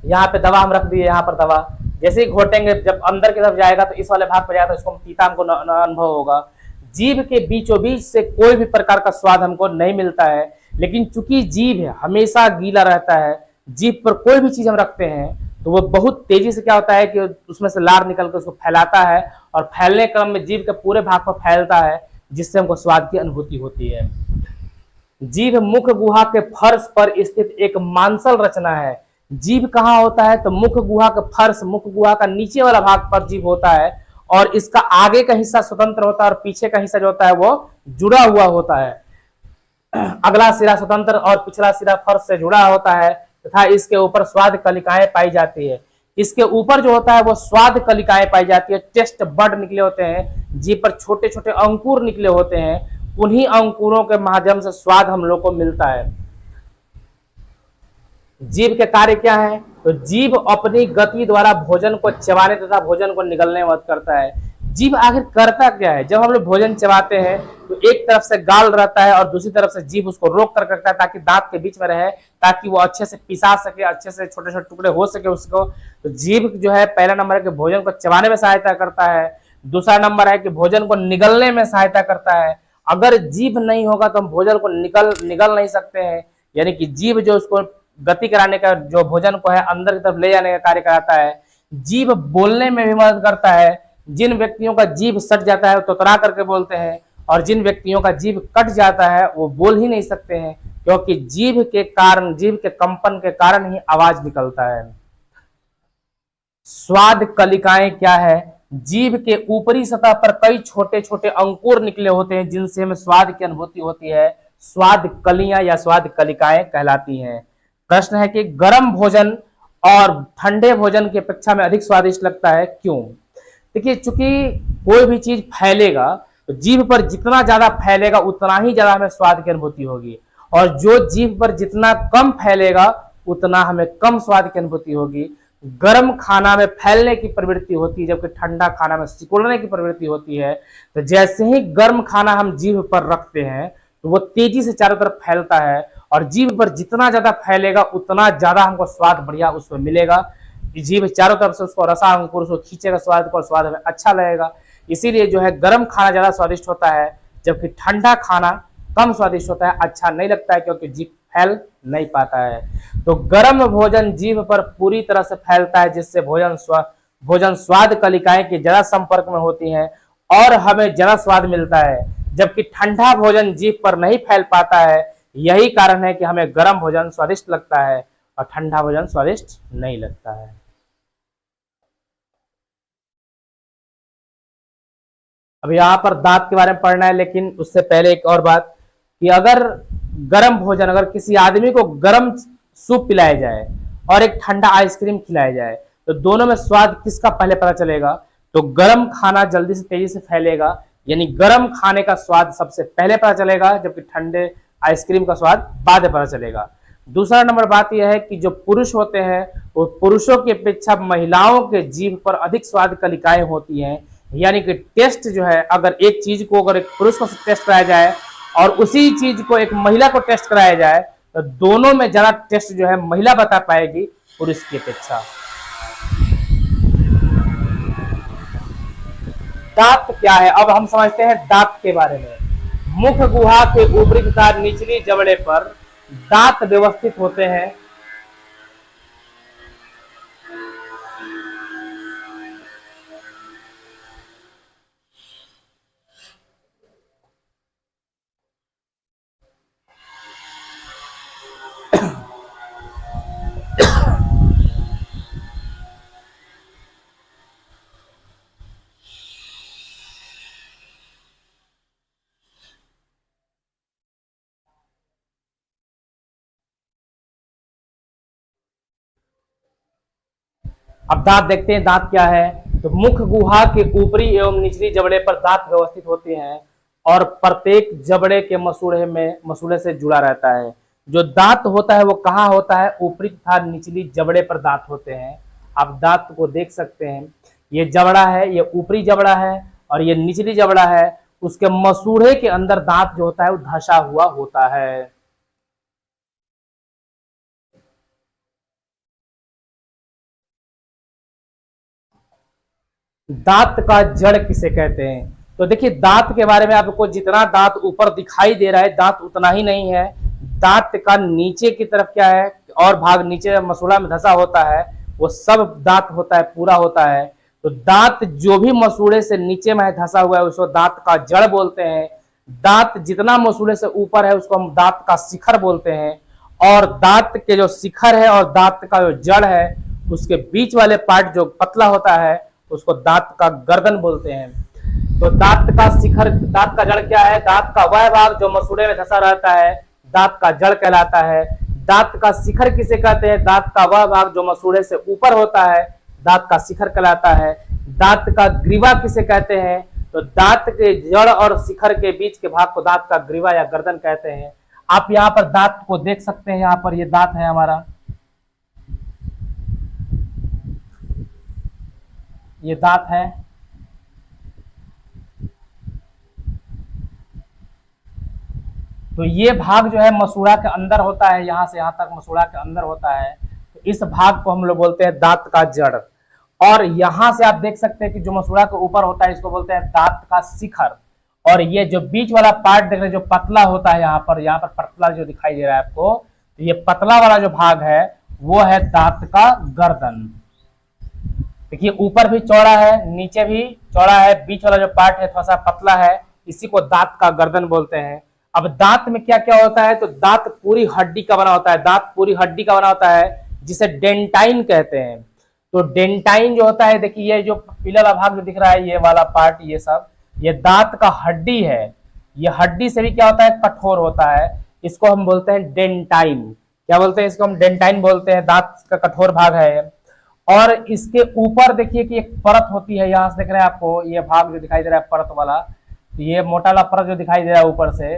यहाँ पे दवा हम रख दिए, यहाँ पर दवा जैसे ही घोटेंगे, जब अंदर की तरफ जाएगा तो इस वाले भाग पर जाएगा, तो इसको तीता हमको अनुभव होगा। जीभ के बीचों बीच से कोई भी प्रकार का स्वाद हमको नहीं मिलता है, लेकिन चूंकि जीभ हमेशा गीला रहता है, जीभ पर कोई भी चीज हम रखते हैं तो वो बहुत तेजी से क्या होता है कि उसमें से लार निकल कर उसको फैलाता है, और फैलने क्रम में जीभ के पूरे भाग पर फैलता है, जिससे हमको स्वाद की अनुभूति होती है। जीभ मुख गुहा के फर्श पर स्थित एक मांसल रचना है। जीभ कहाँ होता है, तो मुख गुहा का फर्श, मुख गुहा का नीचे वाला भाग पर जीभ होता है, और इसका आगे का हिस्सा स्वतंत्र होता है और पीछे का हिस्सा जो होता है वो जुड़ा हुआ होता है। अगला सिरा स्वतंत्र और पिछला सिरा फर्श से जुड़ा होता है, तथा इसके ऊपर स्वाद कलिकाएं पाई जाती है। इसके ऊपर जो होता है वो स्वाद कलिकाएं पाई जाती है, टेस्ट बड निकले होते हैं, जीभ पर छोटे छोटे अंकुर निकले होते हैं, उन्हीं अंकुरों के माध्यम से स्वाद हम लोग को मिलता है। जीभ के कार्य क्या है, तो जीभ अपनी गति द्वारा भोजन को चबाने तथा भोजन को निगलने में मदद करता है। जीभ आखिर करता क्या है, जब हम लोग भोजन चबाते हैं तो एक तरफ से गाल रहता है और दूसरी तरफ से जीभ उसको रोक कर रखता है, ताकि दांत के बीच में रहे, ताकि वो अच्छे से पिसा सके, अच्छे से छोटे छोटे टुकड़े हो सके उसको। तो जीभ जो है पहला नंबर है कि भोजन को चबाने में सहायता करता है, दूसरा नंबर है कि भोजन को निगलने में सहायता करता है। अगर जीभ नहीं होगा तो हम भोजन को निगल नहीं सकते हैं, यानी कि जीभ जो उसको गति कराने का, जो भोजन को है अंदर की तरफ ले जाने का कार्य कराता है। जीभ बोलने में भी मदद करता है। जिन व्यक्तियों का जीभ सट जाता है वो तोतरा करके बोलते हैं, और जिन व्यक्तियों का जीभ कट जाता है वो बोल ही नहीं सकते हैं, क्योंकि जीभ के कारण, जीभ के कंपन के कारण ही आवाज निकलता है। स्वाद कलिकाएं क्या है, जीभ के ऊपरी सतह पर कई छोटे छोटे अंकुर निकले होते हैं, जिनसे हमें स्वाद की अनुभूति होती है। स्वाद कलियां या स्वाद कलिकाएं कहलाती हैं। प्रश्न है कि गर्म भोजन और ठंडे भोजन की अपेक्षा में अधिक स्वादिष्ट लगता है, क्यों? देखिए, चूंकि कोई भी चीज फैलेगा तो जीभ पर जितना ज्यादा फैलेगा उतना ही ज्यादा हमें स्वाद की अनुभूति होगी, और जो जीभ पर जितना कम फैलेगा उतना हमें कम स्वाद की अनुभूति होगी। गर्म खाना में फैलने की प्रवृत्ति होती है, जबकि ठंडा खाना में सिकुड़ने की प्रवृत्ति होती है। तो जैसे ही गर्म खाना हम जीभ पर रखते हैं तो वो तेजी से चारों तरफ फैलता है, और जीभ पर जितना ज्यादा फैलेगा उतना ज्यादा हमको स्वाद बढ़िया उसमें मिलेगा। जीभ चारों तरफ से उसको रसा अंकुर उसको खींचेगा स्वाद को, और स्वाद हमें अच्छा लगेगा। इसीलिए जो है गर्म खाना ज्यादा स्वादिष्ट होता है, जबकि ठंडा खाना कम स्वादिष्ट होता है, अच्छा नहीं लगता है, क्योंकि जीभ फैल नहीं पाता है। तो गर्म भोजन जीभ पर पूरी तरह से फैलता है, जिससे भोजन स्वाद कलिकाएं के ज्यादा संपर्क में होती हैं और हमें ज्यादा स्वाद मिलता है, जबकि ठंडा भोजन जीभ पर नहीं फैल पाता है। यही कारण है कि हमें गर्म भोजन स्वादिष्ट लगता है और ठंडा भोजन स्वादिष्ट नहीं लगता है। अब यहाँ पर दांत के बारे में पढ़ना है, लेकिन उससे पहले एक और बात कि अगर गर्म भोजन, अगर किसी आदमी को गर्म सूप पिलाया जाए और एक ठंडा आइसक्रीम खिलाया जाए तो दोनों में स्वाद किसका पहले पता चलेगा? तो गर्म खाना जल्दी से तेजी से फैलेगा, यानी गर्म खाने का स्वाद सबसे पहले पता चलेगा, जबकि ठंडे आइसक्रीम का स्वाद बाद में पता चलेगा। दूसरा नंबर बात यह है कि जो पुरुष होते हैं वो पुरुषों की अपेक्षा महिलाओं के जीभ पर अधिक स्वाद कलिकाएं होती हैं, यानी कि टेस्ट जो है, अगर एक चीज को अगर एक पुरुष को टेस्ट कराया जाए और उसी चीज को एक महिला को टेस्ट कराया जाए तो दोनों में ज्यादा टेस्ट जो है महिला बता पाएगी पुरुष की अपेक्षा। दांत क्या है, अब हम समझते हैं दांत के बारे में। मुख गुहा के ऊपरी तथा निचली जबड़े पर दांत व्यवस्थित होते हैं। अब दांत देखते हैं, दांत क्या है। तो मुख गुहा के ऊपरी एवं निचली जबड़े पर दांत व्यवस्थित होते हैं और प्रत्येक जबड़े के मसूड़े से जुड़ा रहता है। जो दांत होता है वो कहाँ होता है? ऊपरी तथा निचली जबड़े पर दांत होते हैं। आप दांत को देख सकते हैं, ये जबड़ा है, ये ऊपरी जबड़ा है और ये निचली जबड़ा है। उसके मसूड़े के अंदर दांत जो होता है वो धंसा हुआ होता है। दांत का जड़ किसे कहते हैं? तो देखिए, दांत के बारे में आपको जितना दांत ऊपर दिखाई दे रहा है दांत उतना ही नहीं है। दांत का नीचे की तरफ क्या है और भाग नीचे मसूड़ा में धंसा होता है, वो सब दांत होता है, पूरा होता है। तो दांत जो भी मसूड़े से नीचे में धंसा हुआ है उसको दांत का जड़ बोलते हैं। दांत जितना मसूड़े से ऊपर है उसको हम दांत का शिखर बोलते हैं। और दांत के जो शिखर है और दांत का जो जड़ है उसके बीच वाले पार्ट जो पतला होता है उसको दांत का गर्दन बोलते हैं। तो दांत का शिखर, दांत का जड़ क्या है? दांत का वह भाग जो मसूड़े में धंसा रहता है दांत का जड़ कहलाता है। दांत का शिखर किसे कहते हैं? दांत का वह भाग जो मसूड़े से ऊपर होता है दांत का शिखर कहलाता है। दांत का ग्रीवा किसे कहते हैं? तो दांत के जड़ और शिखर के बीच के भाग को दांत का ग्रीवा या गर्दन कहते हैं। आप यहाँ पर दांत को देख सकते हैं, यहाँ पर ये दांत है हमारा, ये दांत है। तो ये भाग जो है मसूड़ा के अंदर होता है, यहां से यहां तक मसूड़ा के अंदर होता है। तो इस भाग को हम लोग बोलते हैं दांत का जड़। और यहां से आप देख सकते हैं कि जो मसूड़ा के ऊपर होता है इसको बोलते हैं दांत का शिखर। और ये जो बीच वाला पार्ट देख रहे हैं जो पतला होता है, यहाँ पर पतला जो दिखाई दे रहा है आपको, तो ये पतला वाला जो भाग है वो है दांत का गर्दन। देखिए, ऊपर भी चौड़ा है, नीचे भी चौड़ा है, बीच वाला जो पार्ट है थोड़ा सा पतला है, इसी को दांत का गर्दन बोलते हैं। अब दांत में क्या क्या होता है? तो दांत पूरी हड्डी का बना होता है, दांत पूरी हड्डी का बना होता है जिसे डेंटाइन कहते हैं। तो डेंटाइन जो होता है, देखिए ये जो पीला वाला भाग जो दिख रहा है, ये वाला पार्ट, ये सब ये दांत का हड्डी है। ये हड्डी से भी क्या होता है? कठोर होता है। इसको हम बोलते हैं डेंटाइन। क्या बोलते हैं इसको, हम डेंटाइन बोलते हैं, दांत का कठोर भाग है। और इसके ऊपर देखिए कि एक परत होती है, यहाँ से देख रहे हैं आपको ये भाग जो दिखाई दे रहा है परत वाला, तो ये मोटा वाला परत जो दिखाई दे रहा है ऊपर से,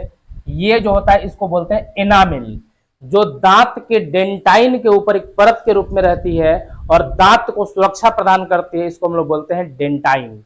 ये जो होता है इसको बोलते हैं एनामिल, जो दांत के डेंटाइन के ऊपर एक परत के रूप में रहती है और दांत को सुरक्षा प्रदान करती है, इसको हम लोग बोलते हैं डेंटाइन।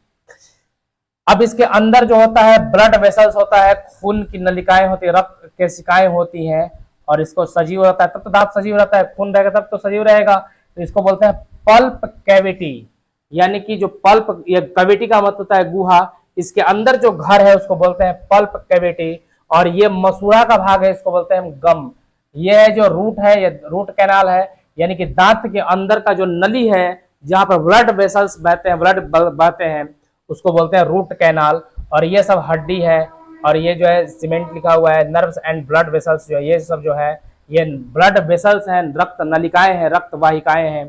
अब इसके अंदर जो होता है ब्लड वेसल्स होता है, खून की नलिकाएं होती है, रक्त केशिकाएं होती हैं, और इसको सजीव रहता है तब तो दांत सजीव रहता है, खून रहेगा तब तो सजीव रहेगा। तो इसको बोलते हैं पल्प कैविटी, यानी कि जो पल्प, ये कैविटी का मतलब होता है गुहा, इसके अंदर जो घर है उसको बोलते हैं पल्प कैविटी। और ये मसूड़ा का भाग है, इसको बोलते हैं गम। ये है जो रूट है, ये रूट कैनाल है, यानी कि दांत के अंदर का जो नली है जहां पर ब्लड वेसल्स बहते हैं, ब्लड बहते हैं, उसको बोलते हैं रूट कैनाल। और ये सब हड्डी है, और ये जो है सीमेंट लिखा हुआ है, नर्व्स एंड ब्लड वेसल्स जो है, ये सब जो है ये ब्लड वेसल्स हैं, रक्त नलिकाएं हैं, रक्त वाहिकाएं हैं।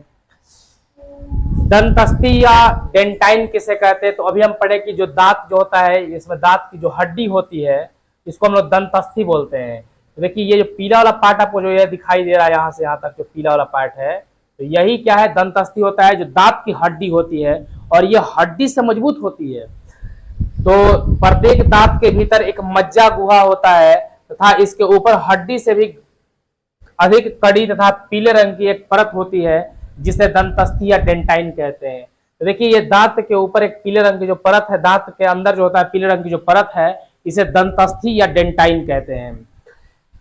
दंतस्थि या डेंटाइन किसे कहते हैं, तो अभी हम पढ़े कि जो दांत जो होता है, इसमें दांत की जो हड्डी होती है इसको हम लोग दंतस्थि बोलते हैं। तो देखिए ये जो पीला वाला पार्ट आपको जो ये दिखाई दे रहा है, यहाँ से यहाँ तक जो पीला वाला पार्ट है, तो यही क्या है, दंतस्थि होता है, जो दांत की हड्डी होती है, और ये हड्डी से मजबूत होती है। तो प्रत्येक दांत के भीतर एक मज्जा गुहा होता है, तथा इसके ऊपर हड्डी से भी अधिक कड़ी तथा पीले रंग की एक परत होती है, जिसे दंतस्थि या डेंटाइन कहते हैं। तो देखिए ये दांत के ऊपर एक पीले रंग की जो परत है, दांत के अंदर जो होता है पीले रंग की जो परत है, इसे दंतस्थि या डेंटाइन कहते हैं।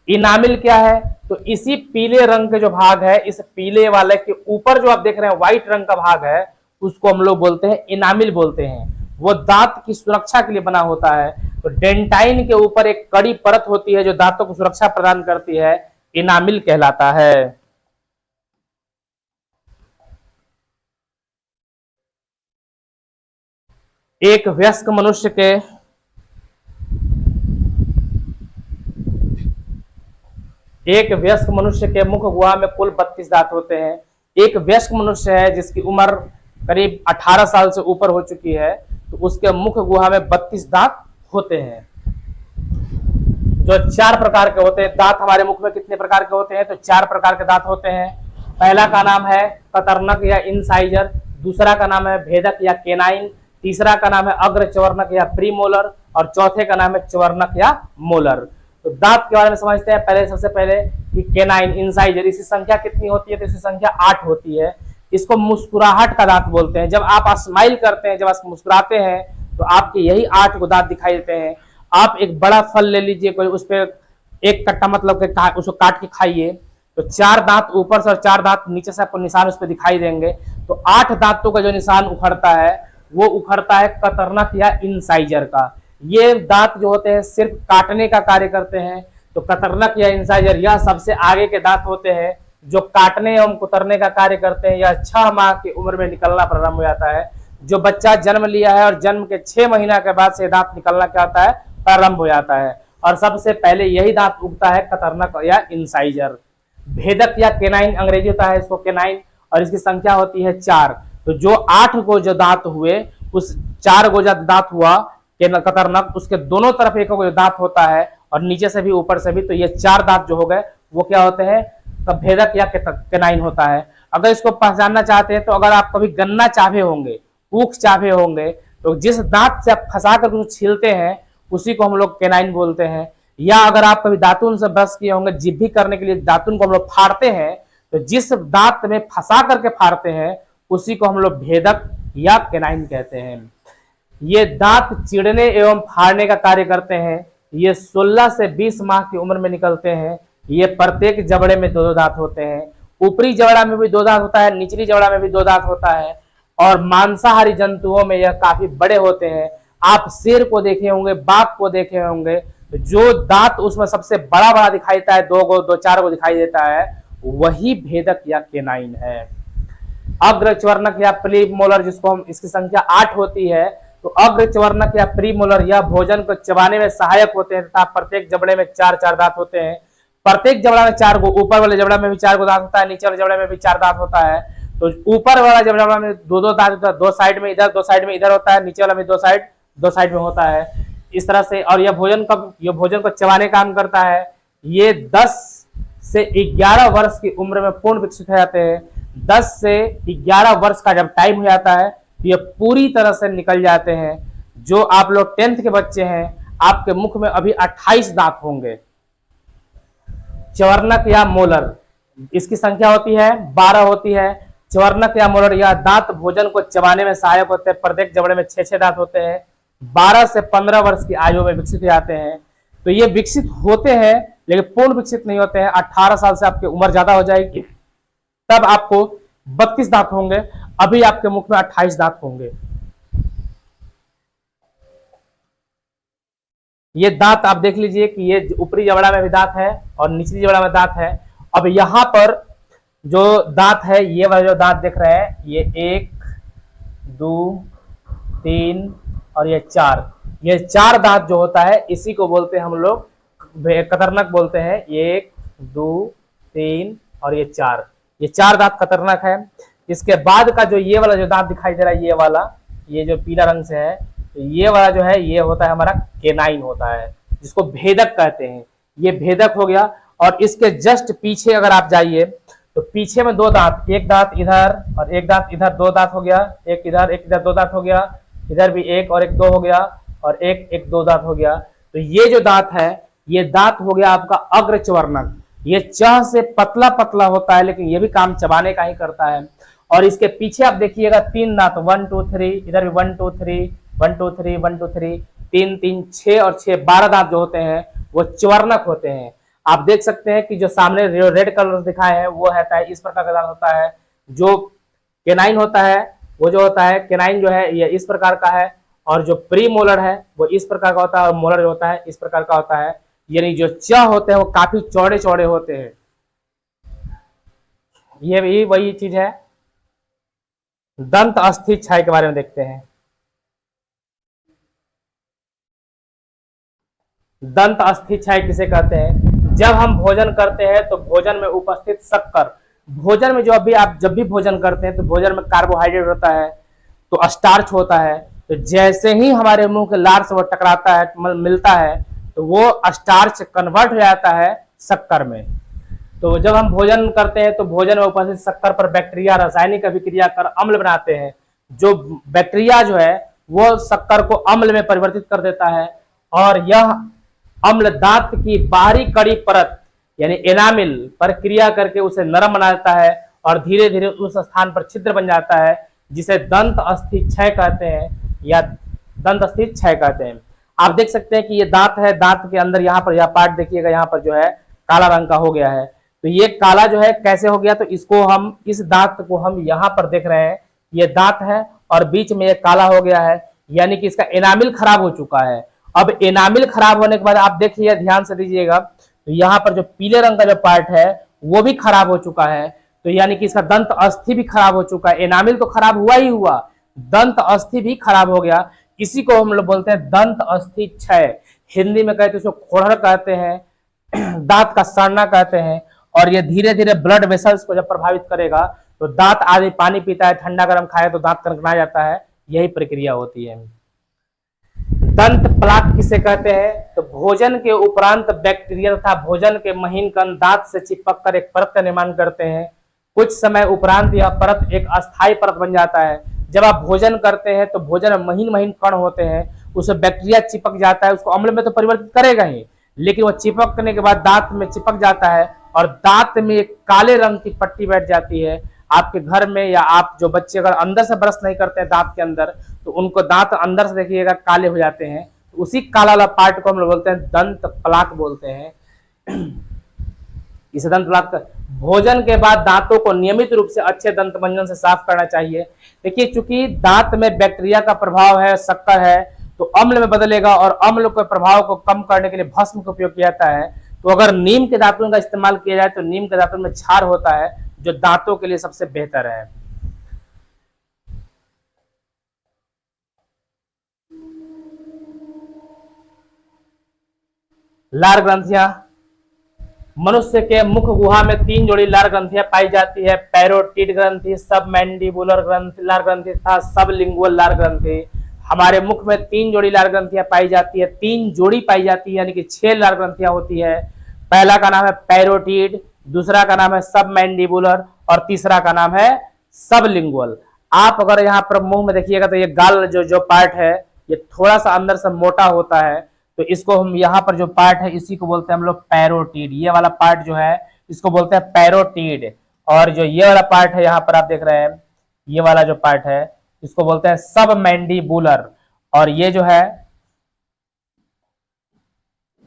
इनामिल क्या है, तो इसी पीले रंग के जो भाग है, इस पीले वाले के ऊपर जो आप देख रहे हैं व्हाइट रंग का भाग है, उसको हम लोग बोलते हैं इनामिल बोलते हैं। वो दांत की सुरक्षा के लिए बना होता है। तो डेंटाइन के ऊपर एक कड़ी परत होती है जो दांतों को सुरक्षा प्रदान करती है, इनामिल कहलाता है। एक वयस्क मनुष्य के मुख गुहा में कुल 32 दांत होते हैं। एक वयस्क मनुष्य है जिसकी उम्र करीब 18 साल से ऊपर हो चुकी है, तो उसके मुख गुहा में 32 दांत होते हैं, जो 4 प्रकार के होते हैं। दांत हमारे मुख में कितने प्रकार के होते हैं, तो 4 प्रकार के दांत होते हैं। पहला का नाम है कतरनक या इंसाइजर, दूसरा का नाम है भेदक या केनाइन, तीसरा का नाम है अग्र चवर्णक या प्रीमोलर, और चौथे का नाम है चवर्णक या मोलर। तो दांत के बारे में समझते हैं। पहले सबसे पहले कि केनाइन, इंसाइजर, इसकी संख्या कितनी होती है, तो इसकी संख्या 8 होती है। इसको मुस्कुराहट का दांत बोलते हैं। जब आप स्माइल करते हैं, जब आप मुस्कुराते हैं, तो आपके यही 8 को दांत दिखाई देते हैं। आप एक बड़ा फल ले लीजिए, कोई उस पर एक कट्टा मतलब उसको काट के खाइए, तो 4 दांत ऊपर से और 4 दांत नीचे से आपको निशान उस पर दिखाई देंगे। तो 8 दांतों का जो निशान उखड़ता है वो उखड़ता है कतरनक या इंसाइजर का। ये दांत जो होते हैं सिर्फ काटने का कार्य करते हैं। तो कतरनक या इंसाइजर यह सबसे आगे के दांत होते हैं जो काटने एवं कुतरने का कार्य करते हैं। यह 6 माह की उम्र में निकलना प्रारंभ हो जाता है। जो बच्चा जन्म लिया है और जन्म के 6 महीना के बाद से दांत निकलना क्या होता है, प्रारंभ हो जाता है। और सबसे पहले यही दांत उगता है कतरनक या इंसाइजर। भेदक या केनाइन अंग्रेजी होता है इसको केनाइन, और इसकी संख्या होती है 4। तो जो 8 गो जो दांत हुए, उस 4 गो जो दांत हुआ कतरनक, उसके दोनों तरफ एक गो दांत होता है और नीचे से भी ऊपर से भी। तो ये 4 दांत जो हो गए वो क्या होते हैं, तो भेदक या केनाइन होता है। अगर इसको पहचानना चाहते हैं तो अगर आप कभी गन्ना चाहे होंगे, ऊख चाहे होंगे, तो जिस दांत से आप फंसा कर छीलते हैं उसी को हम लोग केनाइन बोलते हैं। या अगर आप कभी दातुन से ब्रश किए होंगे, जिभ करने के लिए दातुन को हम लोग फाड़ते हैं, तो जिस दांत में फंसा करके फाड़ते हैं उसी को हम लोग भेदक या केनाइन कहते हैं। ये दांत चिड़ने एवं फाड़ने का कार्य करते हैं। ये 16 से 20 माह की उम्र में निकलते हैं। ये प्रत्येक जबड़े में 2 दांत होते हैं। ऊपरी जबड़ा में भी 2 दांत होता है, निचली जबड़ा में भी 2 दांत होता है। और मांसाहारी जंतुओं में यह काफी बड़े होते हैं। आप शेर को देखे होंगे, बाघ को देखे होंगे, जो दांत उसमें सबसे बड़ा बड़ा दिखाई देता है, 2-4 गो दिखाई देता है, वही भेदक या केनाइन है। अग्र चवर्णक या प्रीमोलर, जिसको हम, इसकी संख्या 8 होती है। तो अग्र चवर्णक या प्रीमोलर यह भोजन को चबाने में सहायक होते हैं तथा प्रत्येक जबड़े में 4-4 दांत होते हैं। प्रत्येक जबड़ा में 4 गो, ऊपर वाले जबड़ा में भी 4 गो दांत होता है, नीचे वाले जबड़े में भी 4 दांत होता है। तो ऊपर वाला जबड़ा में 2-2 दांत होता है, 2 साइड में इधर, 2 साइड में इधर होता है, नीचे वाला में 2 साइड में होता है, इस तरह से। और यह भोजन को चबाने काम करता है। ये 10 से 11 वर्ष की उम्र में पूर्ण विकसित हो जाते हैं। 10 से 11 वर्ष का जब टाइम हो जाता है तो ये पूरी तरह से निकल जाते हैं। जो आप लोग 10th के बच्चे हैं, आपके मुख में अभी 28 दांत होंगे। चवर्णक या मोलर, इसकी संख्या होती है 12 होती है। चवर्णक या मोलर यह दांत भोजन को चबाने में सहायक होते हैं। प्रत्येक जबड़े में 6 दांत होते हैं। 12 से 15 वर्ष की आयु में विकसित हो जाते हैं। तो ये विकसित होते हैं लेकिन पूर्ण विकसित नहीं होते हैं। 18 साल से आपकी उम्र ज्यादा हो जाएगी तब आपको 32 दांत होंगे। अभी आपके मुख में 28 दांत होंगे। ये दांत आप देख लीजिए कि ये ऊपरी जबड़ा में भी दांत है और निचली जबड़ा में दांत है। अब यहां पर जो दांत है, ये वाला जो दांत देख रहे हैं, ये 1 2 3 और ये 4, ये 4 दांत जो होता है इसी को बोलते हैं हम लोग कतरनक बोलते हैं। 1 2 3 और ये 4, ये 4 दांत कतरनक है। इसके बाद का जो ये वाला जो दांत दिखाई दे रहा है, ये वाला, ये जो पीला रंग से है, तो ये वाला जो है ये होता है हमारा केनाइन होता है, जिसको भेदक कहते हैं। ये भेदक हो गया। और इसके जस्ट पीछे अगर आप जाइए तो पीछे में 2 दांत, एक दांत इधर और एक दांत इधर, 2 दांत हो गया। एक इधर 2 दांत हो गया। इधर भी 1 और 1 2 हो गया और एक 2 दांत हो गया। तो ये जो दांत है, ये दांत हो गया आपका अग्रचवर्णक। ये च से पतला पतला होता है लेकिन ये भी काम चबाने का ही करता है। और इसके पीछे आप देखिएगा 3 दांत, 1 2 3, इधर भी 1 2 3 1 2 3 1 2 3, 3 3 6 और 6, 12 दांत जो होते हैं वो चवर्णक होते हैं। आप देख सकते हैं कि जो सामने रेड कलर दिखाए हैं वो है इस प्रकार का दांत होता है। जो केनाइन होता है वो जो होता है, केनाइन जो है ये इस प्रकार का है। और जो प्री मोलर है वो इस प्रकार का होता है और मोलर जो होता है इस प्रकार का होता है। यानी जो च होते हैं वो काफी चौड़े चौड़े होते हैं। ये भी वही चीज है। दंत अस्थि क्षय के बारे में देखते हैं। दंत अस्थि क्षय किसे कहते हैं? जब हम भोजन करते हैं तो भोजन में उपस्थित शक्कर, भोजन में जब भी भोजन करते हैं तो भोजन में कार्बोहाइड्रेट होता है, तो स्टार्च होता है। तो जैसे ही हमारे मुंह के लार से वो टकराता है, मिलता है, तो वो स्टार्च कन्वर्ट हो जाता है शक्कर में। तो जब हम भोजन करते हैं तो भोजन में उपस्थित शक्कर पर बैक्टीरिया रासायनिक अभिक्रिया कर अम्ल बनाते हैं। जो बैक्टीरिया जो है वो शक्कर को अम्ल में परिवर्तित कर देता है और यह अम्ल दांत की बाहरी कड़ी परत यानी एनामिल पर क्रिया करके उसे नरम बना देता है और धीरे धीरे उस स्थान पर छिद्र बन जाता है, जिसे दंत अस्थि क्षय कहते हैं या दंत अस्थि क्षय कहते हैं। आप देख सकते हैं कि ये दांत है, दांत के अंदर यहाँ पर यह पार्ट देखिएगा, यहाँ पर जो है काला रंग का हो गया है। तो ये काला जो है कैसे हो गया? तो इसको हम, इस दांत को हम यहाँ पर देख रहे हैं, ये दांत है और बीच में ये काला हो गया है, यानी कि इसका एनामिल खराब हो चुका है। अब एनामिल खराब होने के बाद आप देखिए, ध्यान से दीजिएगा, तो यहाँ पर जो पीले रंग का जो पार्ट है वो भी खराब हो चुका है। तो यानी कि इसका दंत अस्थि भी खराब हो चुका है। एनामिल तो खराब हुआ ही हुआ, दंत अस्थि भी खराब हो गया। इसी को हम लोग बोलते हैं दंत अस्थि क्षय। हिंदी में कहते हैं इसको खोड़र कहते हैं, दांत का सड़ना कहते हैं। और ये धीरे धीरे ब्लड वेसल्स को जब प्रभावित करेगा तो दांत आदि पानी पीता है, ठंडा गर्म खाए तो दांत कनकना जाता है, यही प्रक्रिया होती है। दंत प्लाक किसे कहते हैं? तो भोजन के उपरांत बैक्टीरिया तथा भोजन के महीन कण दांत से चिपक कर एक परत का निर्माण करते हैं। कुछ समय उपरांत यह परत एक अस्थायी परत बन जाता है। जब आप भोजन करते हैं तो भोजन में महीन महीन कण होते हैं, उसमें बैक्टीरिया चिपक जाता है, उसको अम्ल में तो परिवर्तित करेगा ही, लेकिन वो चिपकने के बाद दांत में चिपक जाता है और दांत में एक काले रंग की पट्टी बैठ जाती है। आपके घर में या आप जो बच्चे अगर अंदर से ब्रश नहीं करते हैं दांत के अंदर, तो उनको दांत अंदर से देखिएगा काले हो जाते हैं। तो उसी काला वाला पार्ट को हम लोग बोलते हैं दंत प्लाक बोलते हैं। इसे दंत प्लाक। भोजन के बाद दांतों को नियमित रूप से अच्छे दंत मंजन से साफ करना चाहिए। देखिए, चूंकि दांत में बैक्टीरिया का प्रभाव है, शक्कर है, तो अम्ल में बदलेगा और अम्ल के प्रभाव को कम करने के लिए भस्म का उपयोग किया जाता है। तो अगर नीम के दातुन का इस्तेमाल किया जाए तो नीम के दातुन में क्षार होता है जो दांतों के लिए सबसे बेहतर है। लार ग्रंथियां। मनुष्य के मुख गुहा में 3 जोड़ी लार ग्रंथियां पाई जाती है, पैरोटिड ग्रंथि, सब मैंडिबुलर ग्रंथि लार ग्रंथि तथा सब लिंगुअल लार ग्रंथि। हमारे मुख में 3 जोड़ी लार ग्रंथियां पाई जाती है, 3 जोड़ी पाई जाती है, यानी कि 6 लार ग्रंथियां होती है। पहला का नाम है पैरोटिड, दूसरा का नाम है सबमैंडिबुलर और तीसरा का नाम है सबलिंगुअल। आप अगर यहाँ पर मुंह में देखिएगा तो ये गाल जो जो पार्ट है ये थोड़ा सा अंदर से मोटा होता है, तो इसको हम यहाँ पर जो पार्ट है इसी को बोलते हैं हम लोग पैरोटीड। ये वाला पार्ट जो है इसको बोलते हैं पैरोटीड। और जो ये वाला पार्ट है यहाँ पर आप देख रहे हैं, ये वाला जो पार्ट है इसको बोलते हैं सबमैंडिबुलर। और ये जो है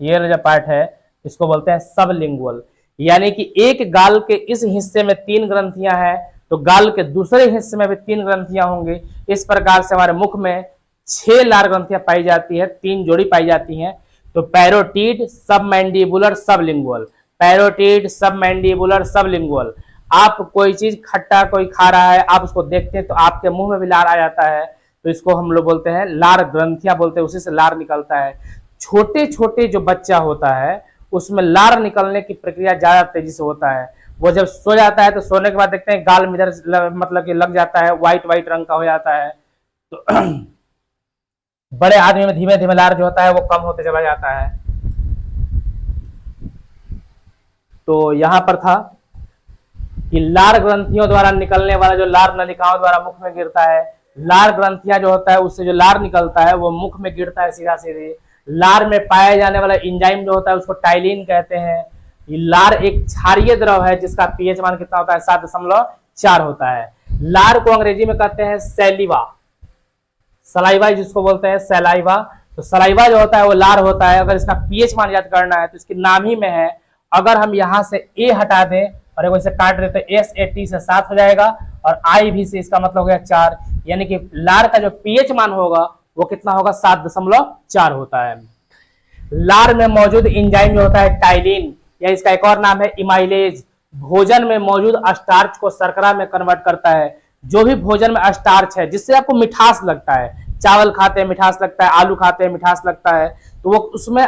ये वाला जो पार्ट है इसको बोलते हैं सबलिंगुअल। यानी कि एक गाल के इस हिस्से में 3 ग्रंथियां हैं तो गाल के दूसरे हिस्से में भी 3 ग्रंथियां होंगी। इस प्रकार से हमारे मुख में 6 लार ग्रंथियां पाई जाती है, 3 जोड़ी पाई जाती हैं। तो पैरोटीड, सबमैंडिबुलर, सबलिंगुअल, पैरोटीड, सबमैंडिबुलर, सबलिंगुअल। आप कोई चीज खट्टा कोई खा रहा है, आप उसको देखते हैं तो आपके मुंह में भी लार आ जाता है, तो इसको हम लोग बोलते हैं लार ग्रंथियां बोलते हैं, उसी से लार निकलता है। छोटे छोटे जो बच्चा होता है उसमें लार निकलने की प्रक्रिया ज्यादा तेजी से होता है। वो जब सो जाता है तो सोने के बाद देखते हैं गाल में इधर मतलब कि लग जाता है, व्हाइट व्हाइट रंग का हो जाता है। तो बड़े आदमी में धीमे धीमे लार जो होता है वो कम होते चला जाता है। तो यहां पर था कि लार ग्रंथियों द्वारा निकलने वाला जो लार नलिकाओं द्वारा मुख में गिरता है, लार ग्रंथियां जो होता है उससे जो लार निकलता है वो मुख में गिरता है सीधा सीधे। लार में पाया जाने वाला एंजाइम जो होता है उसको टाइलिन कहते हैं। ये लार एक क्षारीय द्रव है जिसका पीएच मान कितना होता है 7.4 होता है। लार को अंग्रेजी में कहते हैं सैलिवा, सलाइवा जिसको बोलते हैं सलाइवा। तो सलाइवा जो होता है वो लार होता है। अगर इसका पीएच मान याद करना है तो इसके नाम ही में है, अगर हम यहाँ से ए हटा दें और एक वैसे काट देते हैं SAT से 7 हो जाएगा और IV से इसका मतलब हो गया 4, यानी कि लार का जो पीएच मान होगा वो कितना होगा 7.4 होता है। लार में मौजूद एंजाइम जो होता है टाइलिन, या इसका एक और नाम है इमाइलेज, भोजन में मौजूद स्टार्च को शर्करा में कन्वर्ट करता है। जो भी भोजन में स्टार्च है जिससे आपको मिठास लगता है, चावल खाते हैं मिठास लगता है, आलू खाते हैं मिठास लगता है, तो वो उसमें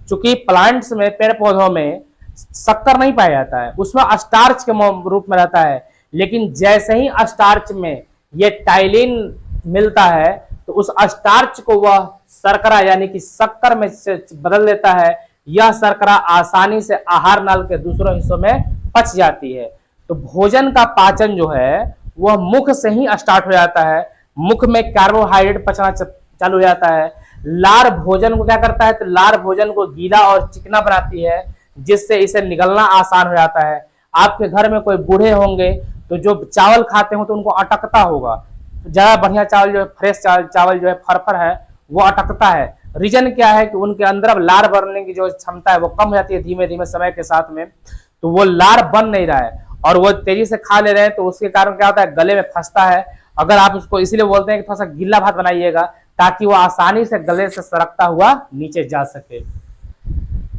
चूंकि प्लांट्स में पेड़ पौधों में शक्कर नहीं पाया जाता है, उसमें स्टार्च के रूप में रहता है। लेकिन जैसे ही स्टार्च में ये टाइलिन मिलता है तो उस स्टार्च को वह शर्करा यानी कि शक्कर में बदल देता है। यह शर्करा आसानी से आहार नल के दूसरों हिस्सों में पच जाती है। तो भोजन का पाचन जो है वह मुख से ही स्टार्ट हो जाता है। मुख में कार्बोहाइड्रेट पचना चालू हो जाता है। लार भोजन को क्या करता है, तो लार भोजन को गीला और चिकना बनाती है जिससे इसे निगलना आसान हो जाता है। आपके घर में कोई बूढ़े होंगे तो जो चावल खाते हो तो उनको अटकता होगा, ज्यादा बढ़िया चावल जो है फ्रेश चावल जो है फरफर है वो अटकता है। रीजन क्या है कि उनके अंदर अब लार बनने की जो क्षमता है वो कम हो जाती है धीमे धीमे समय के साथ में, तो वो लार बन नहीं रहा है और वो तेजी से खा ले रहे हैं, तो उसके कारण क्या होता है गले में फंसता है। अगर आप उसको इसीलिए बोलते हैं कि थोड़ा सा गीला भात बनाइएगा ताकि वो आसानी से गले से सरकता हुआ नीचे जा सके।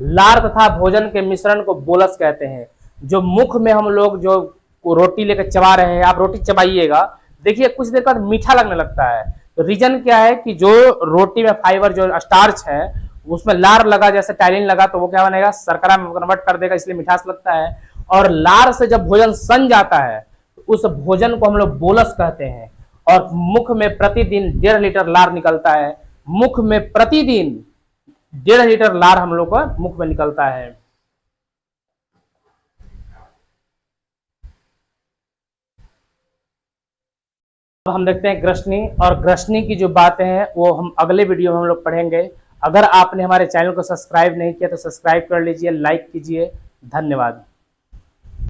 लार तथा भोजन के मिश्रण को बोलस कहते हैं। जो मुख में हम लोग जो रोटी लेकर चबा रहे हैं, आप रोटी चबाइएगा देखिए कुछ देर बाद मीठा लगने लगता है। तो रीजन क्या है कि जो रोटी में फाइबर जो स्टार्च है उसमें लार लगा, जैसे टाइलिन लगा तो वो क्या बनेगा शर्करा में कन्वर्ट कर देगा, इसलिए मिठास लगता है। और लार से जब भोजन सन जाता है तो उस भोजन को हम लोग बोलस कहते हैं। और मुख में प्रतिदिन 1.5 लीटर लार निकलता है। मुख में प्रतिदिन 1.5 लीटर लार हम लोग को मुख में निकलता है। अब हम देखते हैं ग्रसनी, और ग्रसनी की जो बातें हैं वो हम अगले वीडियो में हम लोग पढ़ेंगे। अगर आपने हमारे चैनल को सब्सक्राइब नहीं किया तो सब्सक्राइब कर लीजिए, लाइक कीजिए। धन्यवाद।